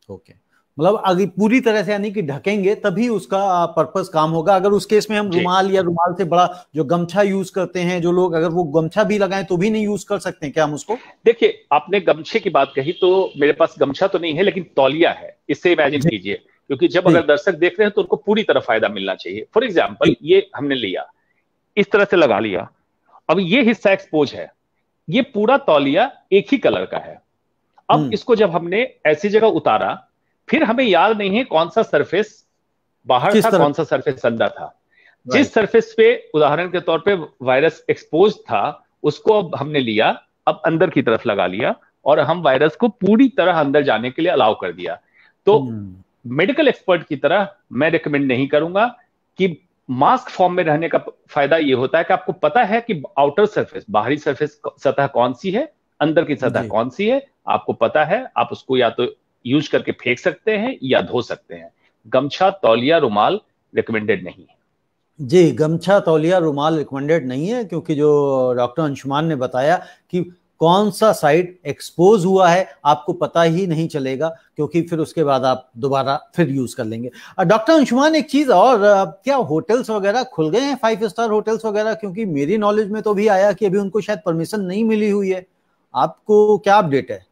ओके, मतलब अगर पूरी तरह से यानी कि ढकेंगे तभी उसका पर्पस काम होगा। अगर उस केस में हम रुमाल या रुमाल से बड़ा जो गमछा यूज करते हैं जो लोग, अगर वो गमछा भी लगाएं तो भी नहीं यूज कर सकते क्या हम उसको?
देखिए, आपने गमछे की बात कही तो मेरे पास गमछा तो नहीं है, लेकिन तौलिया है। इससे इमेजिन कीजिए, क्योंकि जब अगर दर्शक देख रहे हैं तो उनको पूरी तरह फायदा मिलना चाहिए। फॉर एग्जाम्पल, ये हमने लिया, इस तरह से लगा लिया, अब ये हिस्सा एक्सपोज है, ये पूरा तौलिया एक ही कलर का है। अब इसको जब हमने ऐसी जगह उतारा, फिर हमें याद नहीं है कौन सा सरफेस बाहर था, कौन सा सरफेस अंदर था। जिस सरफेस पे उदाहरण के तौर पे वायरस एक्सपोज था, उसको अब हमने लिया, अब अंदर की तरफ लगा लिया, और हम वायरस को पूरी तरह अंदर जाने के लिए अलाउ कर दिया। तो मेडिकल एक्सपर्ट की तरह मैं रिकमेंड नहीं करूंगा कि मास्क फॉर्म में रहने का फायदा ये होता है कि आपको पता है कि आउटर सरफेस, बाहरी सरफेस सतह कौन सी है, अंदर की सतह कौन सी है, आपको पता है, आप उसको या तो यूज करके फेंक सकते हैं या धो सकते हैं। गमछा, तौलिया, रुमाल रिकमेंडेड नहीं है।
जी, गमछा, तौलिया, रुमाल रिकमेंडेड नहीं है, क्योंकि जो डॉक्टर अंशुमान ने बताया कि कौन सा साइट एक्सपोज हुआ है आपको पता ही नहीं चलेगा, क्योंकि फिर उसके बाद आप दोबारा फिर यूज कर लेंगे। डॉक्टर अंशुमान, एक चीज और, क्या होटल्स वगैरह खुल गए हैं, 5 स्टार होटल्स वगैरह? क्योंकि मेरी नॉलेज में तो भी आया कि अभी उनको शायद परमिशन नहीं मिली हुई है। आपको क्या अपडेट है?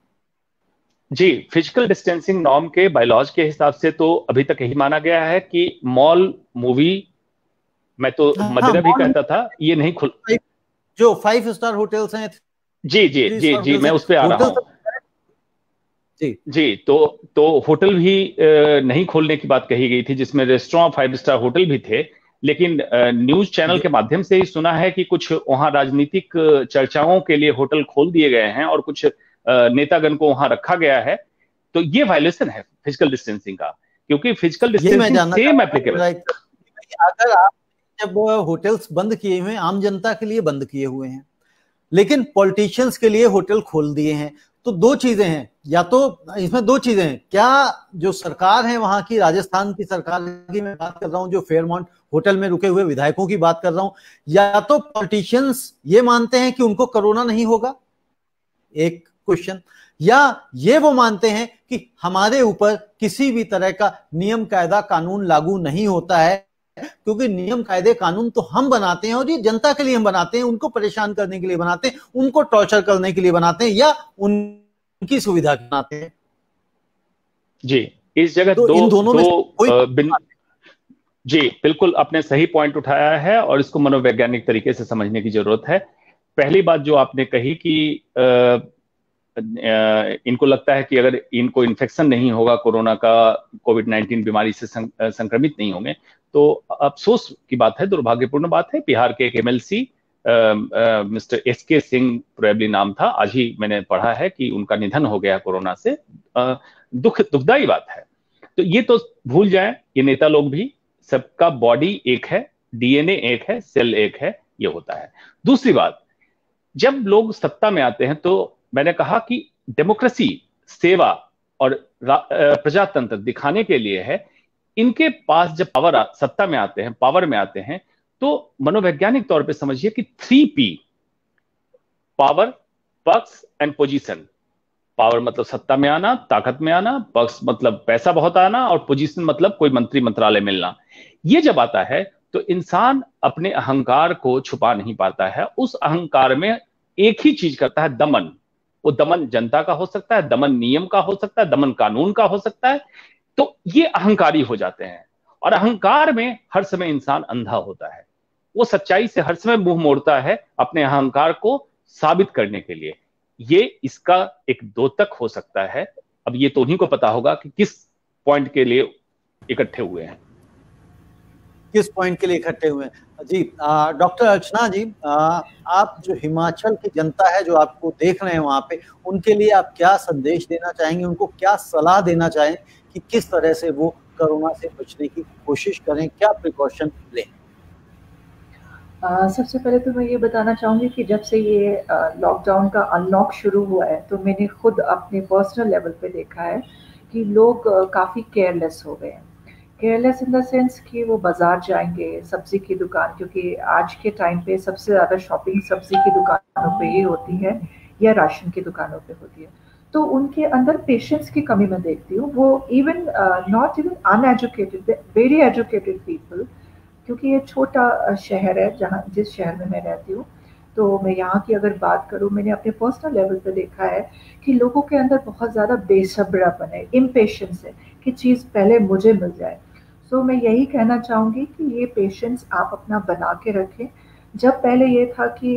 जी, फिजिकल डिस्टेंसिंग नॉर्म के बायलॉज के हिसाब से तो अभी तक यही माना गया है कि मॉल, मूवी, मैं तो मदिरा भी कहता था, ये नहीं खुल,
जो 5 स्टार होटल्स हैं,
जी जी जी जी, मैं उस पे आ रहा हूँ। जी, तो होटल भी नहीं खोलने की बात कही गई थी, जिसमें रेस्टोरेंट, 5 स्टार होटल भी थे। लेकिन न्यूज चैनल के माध्यम से ही सुना है कि कुछ वहां राजनीतिक चर्चाओं के लिए होटल खोल दिए गए हैं और कुछ नेतागण को वहां रखा गया है। तो ये वायलेशन है फिजिकल डिस्टेंसिंग का, क्योंकि फिजिकल डिस्टेंसिंग सेम एप्लीकेबल।
अगर आप जब होटल्स बंद किए हुए हैं, आम जनता के लिए बंद किए हुए हैं, लेकिन पॉलिटिशियंस के लिए होटल खोल दिए हैं, तो दो चीजें हैं, या तो इसमें दो चीजें हैं, क्या जो सरकार है वहां की, राजस्थान की सरकार की मैं बात कर रहा हूं, जो फेयरमाउंट होटल में रुके हुए विधायकों की बात कर रहा हूं, या तो पॉलिटिशियंस ये मानते हैं कि उनको कोरोना नहीं होगा, एक क्वेश्चन, या ये वो मानते हैं कि हमारे ऊपर किसी भी तरह का नियम, कायदा, कानून लागू नहीं होता है, क्योंकि नियम, कायदे, कानून तो हम बनाते हैं और ये जनता के लिए हम बनाते हैं, उनको परेशान करने के लिए बनाते हैं, उनको टॉर्चर करने के लिए बनाते हैं, या उनकी सुविधा के बनाते हैं।
जी, इस जगह
तो इन दोनों में
जी बिल्कुल, आपने सही पॉइंट उठाया है और इसको मनोवैज्ञानिक तरीके से समझने की जरूरत है। पहली बात जो आपने कही कि इनको लगता है कि अगर इनको इन्फेक्शन नहीं होगा कोरोना का, कोविड-19 बीमारी से संक्रमित नहीं होंगे, तो अफसोस की बात है, दुर्भाग्यपूर्ण बात है। बिहार के एक MLC mister S K Singh probably नाम था, आज ही मैंने पढ़ा है कि उनका निधन हो गया कोरोना से। दुखदाई बात है। तो ये तो भूल जाएं, ये नेता लोग भी, सबका बॉडी एक है, डीएनए एक है, सेल एक है, ये होता है। दूसरी बात, जब लोग सत्ता में आते हैं तो मैंने कहा कि डेमोक्रेसी, सेवा और प्रजातंत्र दिखाने के लिए है। इनके पास जब सत्ता में आते हैं, पावर में आते हैं, तो मनोवैज्ञानिक तौर पे समझिए कि 3P, पावर, पक्ष एंड पोजीशन। पावर मतलब सत्ता में आना, ताकत में आना, पक्ष मतलब पैसा बहुत आना, और पोजीशन मतलब कोई मंत्री मंत्रालय मिलना। ये जब आता है तो इंसान अपने अहंकार को छुपा नहीं पाता है। उस अहंकार में एक ही चीज करता है, दमन। वो दमन जनता का हो सकता है, दमन नियम का हो सकता है, दमन कानून का हो सकता है। तो ये अहंकारी हो जाते हैं, और अहंकार में हर समय इंसान अंधा होता है। वो सच्चाई से हर समय मुंह मोड़ता है अपने अहंकार को साबित करने के लिए। ये इसका एक द्योतक हो सकता है। अब ये तो उन्हीं को पता होगा कि किस पॉइंट के लिए इकट्ठे हुए हैं,
किस पॉइंट के लिए इकट्ठे हुए हैं। जी, डॉक्टर अर्चना जी, आप जो हिमाचल की जनता है जो आपको देख रहे हैं वहां पे, उनके लिए आप क्या संदेश देना चाहेंगे, उनको क्या सलाह देना चाहें कि किस तरह से वो कोरोना से बचने की कोशिश करें, क्या प्रिकॉशन लें?
सबसे पहले तो मैं ये बताना चाहूँगी कि जब से ये लॉकडाउन का अनलॉक शुरू हुआ है, तो मैंने खुद अपने पर्सनल लेवल पे देखा है कि लोग काफ़ी केयरलेस हो गए हैं। केयरलेस इन द सेंस कि वो बाज़ार जाएंगे, सब्ज़ी की दुकान, क्योंकि आज के टाइम पे सबसे ज़्यादा शॉपिंग सब्ज़ी की दुकानों पे ही होती है या राशन की दुकानों पे होती है। तो उनके अंदर पेशेंस की कमी मैं देखती हूँ। वो even not even uneducated, very educated people, क्योंकि ये छोटा शहर है जहाँ, जिस शहर में मैं रहती हूँ, तो मैं यहाँ की अगर बात करूँ, मैंने अपने पर्सनल लेवल पे देखा है कि लोगों के अंदर बहुत ज़्यादा बेसब्रापन है, इम्पेशेंस है कि चीज़ पहले मुझे मिल जाए। सो मैं यही कहना चाहूँगी कि ये पेशेंस आप अपना बना के रखें। जब पहले ये था कि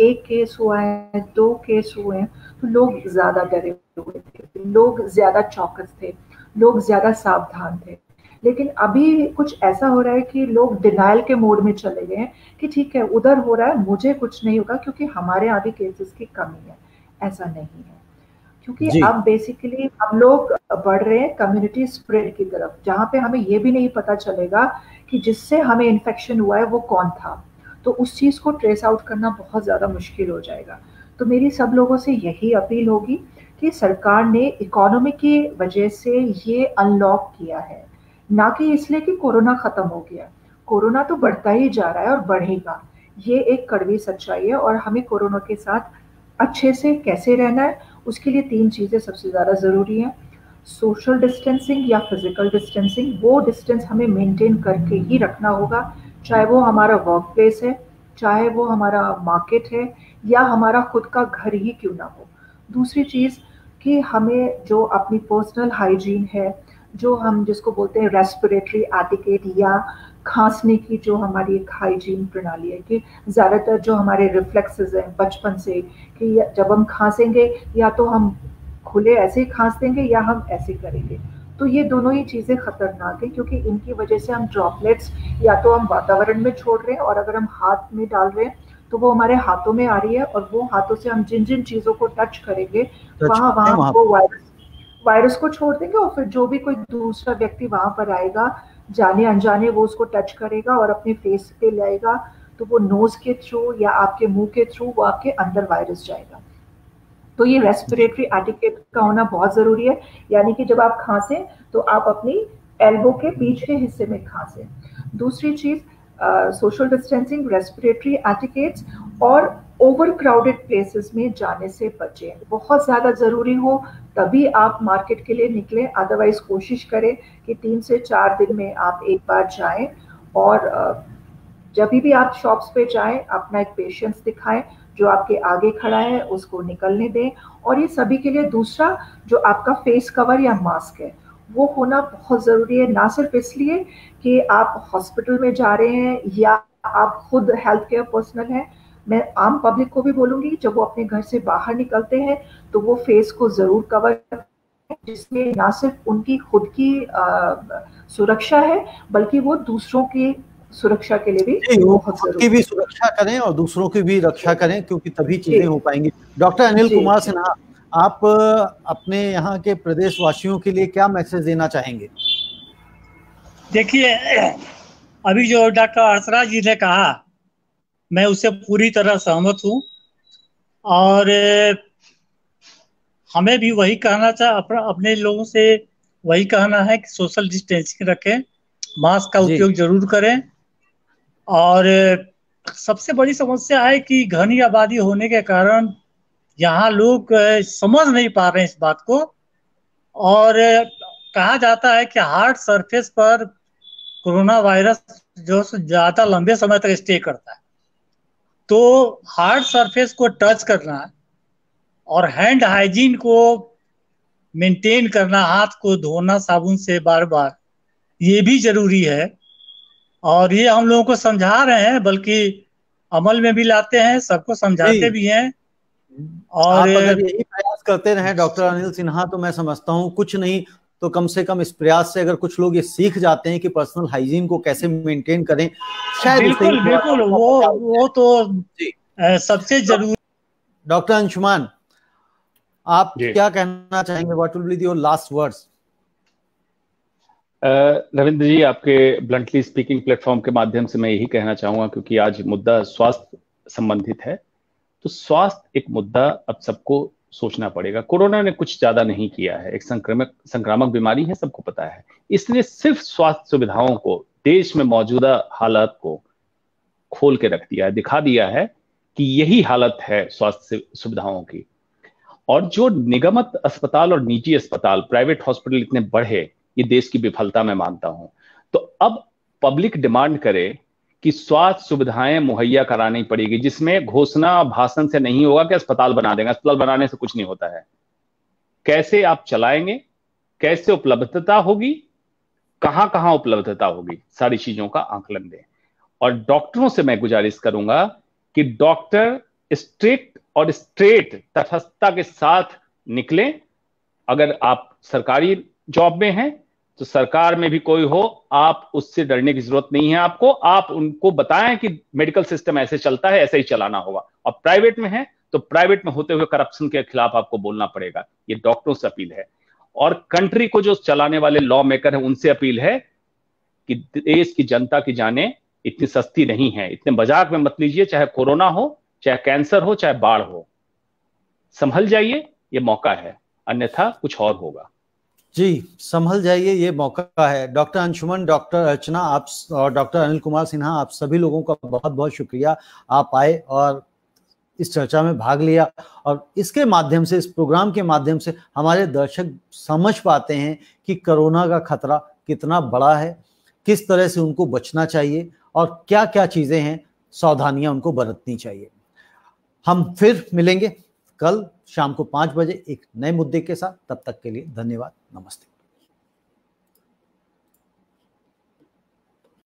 एक केस हुआ है, 2 केस हुए हैं, तो लोग ज़्यादा डरे हुए थे, लोग ज़्यादा चौकस थे, लोग ज़्यादा सावधान थे। लेकिन अभी कुछ ऐसा हो रहा है कि लोग डिनायल के मोड में चले गए हैं कि ठीक है, उधर हो रहा है, मुझे कुछ नहीं होगा क्योंकि हमारे यहाँ भी केसेस की कमी है। ऐसा नहीं है, क्योंकि अब बेसिकली हम लोग बढ़ रहे हैं कम्युनिटी स्प्रेड की तरफ, जहाँ पे हमें ये भी नहीं पता चलेगा कि जिससे हमें इन्फेक्शन हुआ है वो कौन था। तो उस चीज़ को ट्रेस आउट करना बहुत ज़्यादा मुश्किल हो जाएगा। तो मेरी सब लोगों से यही अपील होगी कि सरकार ने इकोनॉमी की वजह से ये अनलॉक किया है, ना कि इसलिए कि कोरोना खत्म हो गया। कोरोना तो बढ़ता ही जा रहा है और बढ़ेगा, ये एक कड़वी सच्चाई है। और हमें कोरोना के साथ अच्छे से कैसे रहना है, उसके लिए 3 चीज़ें सबसे ज़्यादा ज़रूरी हैं। सोशल डिस्टेंसिंग या फिजिकल डिस्टेंसिंग, वो डिस्टेंस हमें मेंटेन करके ही रखना होगा, चाहे वो हमारा वर्क प्लेस है, चाहे वो हमारा मार्केट है, या हमारा खुद का घर ही क्यों ना हो। दूसरी चीज़ कि हमें जो अपनी पर्सनल हाइजीन है, जो हम जिसको बोलते हैं रेस्पिरेटरी एटिकेट, या खांसने की जो हमारी एक हाइजीन प्रणाली है, कि ज़्यादातर जो हमारे रिफ्लेक्सेस हैं बचपन से, कि जब हम खांसेंगे या तो हम खुले ऐसे ही खांस देंगे या हम ऐसे करेंगे। तो ये दोनों ही चीज़ें खतरनाक हैं, क्योंकि इनकी वजह से हम ड्रॉपलेट्स या तो हम वातावरण में छोड़ रहे हैं, और अगर हम हाथ में डाल रहे हैं तो वो हमारे हाथों में आ रही है, और वो हाथों से हम जिन जिन चीज़ों को टच करेंगे वहाँ वो वायरस को छोड़ देंगे, और फिर जो भी कोई दूसरा व्यक्ति वहां पर आएगा जाने अनजाने वो उसको टच करेगा और अपने फेस पे लाएगा, तो वो नोज के थ्रू या आपके मुंह के थ्रू वो आपके अंदर वायरस जाएगा। तो ये रेस्पिरेटरी एटिकेट का होना बहुत जरूरी है, यानी कि जब आप खांसें तो आप अपनी एल्बो के बीच के हिस्से में खांसें। दूसरी चीज सोशल डिस्टेंसिंग, रेस्पिरेटरी एटिकेट्स, और ओवर क्राउडेड प्लेसेस में जाने से बचें। बहुत ज़्यादा ज़रूरी हो तभी आप मार्केट के लिए निकलें, अदरवाइज कोशिश करें कि 3 से 4 दिन में आप एक बार जाएं, और जब भी आप शॉप्स पे जाएं अपना एक पेशेंस दिखाएं, जो आपके आगे खड़ा है उसको निकलने दें। और ये सभी के लिए दूसरा, जो आपका फेस कवर या मास्क है वो होना बहुत ज़रूरी है, ना सिर्फ इसलिए कि आप हॉस्पिटल में जा रहे हैं या आप खुद हेल्थ केयर पर्सनल हैं। मैं आम पब्लिक को भी बोलूँगी, जब वो अपने घर से बाहर निकलते हैं तो वो फेस को ज़रूर कवर करें, जिसमें ना सिर्फ उनकी खुद की सुरक्षा है बल्कि वो दूसरों की सुरक्षा के लिए भी बहुत
खुद की भी सुरक्षा करें और दूसरों की भी रक्षा करें, क्योंकि तभी चीजें हो पाएंगी। डॉक्टर अनिल कुमार सिन्हा, आप अपने यहाँ के प्रदेशवासियों के लिए क्या मैसेज देना चाहेंगे?
देखिए, अभी जो डॉक्टर हंसराज जी ने कहा मैं उससे पूरी तरह सहमत हूँ, और हमें भी वही कहना अपने लोगों से वही कहना है कि सोशल डिस्टेंसिंग रखें, मास्क का उपयोग जरूर करें। और सबसे बड़ी समस्या है कि घनी आबादी होने के कारण यहाँ लोग समझ नहीं पा रहे हैं इस बात को, और कहा जाता है कि हार्ड सरफेस पर कोरोना वायरस जो ज्यादा लंबे समय तक स्टे करता है, तो हार्ड सरफेस को टच करना और हैंड हाइजीन को मेंटेन करना, हाथ को धोना साबुन से बार बार, ये भी जरूरी है। और ये हम लोगों को समझा रहे हैं, बल्कि अमल में भी लाते हैं, सबको समझाते भी हैं। और
आप अगर यही प्रयास करते रहे डॉक्टर अनिल सिन्हा, तो मैं समझता हूँ कुछ नहीं तो कम से कम इस प्रयास से अगर कुछ लोग ये सीख जाते हैं कि पर्सनल हाइजीन को कैसे मेंटेन करें, शायद
बिल्कुल बिल्कुल वो तो सबसे जरूरी।
डॉक्टर अंशुमान, आप क्या कहना चाहेंगे? What will be your last words?
Ravindra ji, आपके ब्लंटली स्पीकिंग प्लेटफॉर्म के माध्यम से मैं यही कहना चाहूंगा, क्योंकि आज मुद्दा स्वास्थ्य संबंधित है, तो स्वास्थ्य एक मुद्दा अब सबको सोचना पड़ेगा। कोरोना ने कुछ ज्यादा नहीं किया है, एक संक्रामक बीमारी है, सबको पता है। इसने सिर्फ स्वास्थ्य सुविधाओं को, देश में मौजूदा हालात को खोल के रख दिया है, दिखा दिया है कि यही हालत है स्वास्थ्य सुविधाओं की। और जो निगमित अस्पताल और निजी अस्पताल, प्राइवेट हॉस्पिटल इतने बढ़े, ये देश की विफलता मैं मानता हूं। तो अब पब्लिक डिमांड करे कि स्वास्थ्य सुविधाएं मुहैया करानी पड़ेगी, जिसमें घोषणा भाषण से नहीं होगा कि अस्पताल बना देंगे। अस्पताल बनाने से कुछ नहीं होता है। कैसे आप चलाएंगे, कैसे उपलब्धता होगी, कहां कहां उपलब्धता होगी, सारी चीजों का आकलन दें। और डॉक्टरों से मैं गुजारिश करूंगा कि डॉक्टर स्ट्रिक्ट और स्ट्रेट तटस्थता के साथ निकलें। अगर आप सरकारी जॉब में हैं तो सरकार में भी कोई हो, आप उससे डरने की जरूरत नहीं है आपको। आप उनको बताएं कि मेडिकल सिस्टम ऐसे चलता है, ऐसे ही चलाना होगा। और प्राइवेट में है तो प्राइवेट में होते हुए करप्शन के खिलाफ आपको बोलना पड़ेगा। ये डॉक्टरों से अपील है। और कंट्री को जो चलाने वाले लॉ मेकर हैं उनसे अपील है कि देश की जनता की जानें इतनी सस्ती नहीं है, इतने मजाक में मत लीजिए। चाहे कोरोना हो, चाहे कैंसर हो, चाहे बाढ़ हो, संभल जाइए, ये मौका है। अन्यथा कुछ और होगा।
जी, संभल जाइए, ये मौका है। डॉक्टर अंशुमन, डॉक्टर अर्चना, आप और डॉक्टर अनिल कुमार सिन्हा, आप सभी लोगों का बहुत बहुत शुक्रिया। आप आए और इस चर्चा में भाग लिया, और इसके माध्यम से, इस प्रोग्राम के माध्यम से हमारे दर्शक समझ पाते हैं कि कोरोना का खतरा कितना बड़ा है, किस तरह से उनको बचना चाहिए और क्या क्या चीज़ें हैं, सावधानियां उनको बरतनी चाहिए। हम फिर मिलेंगे कल शाम को 5 बजे एक नए मुद्दे के साथ। तब तक के लिए धन्यवाद, नमस्ते।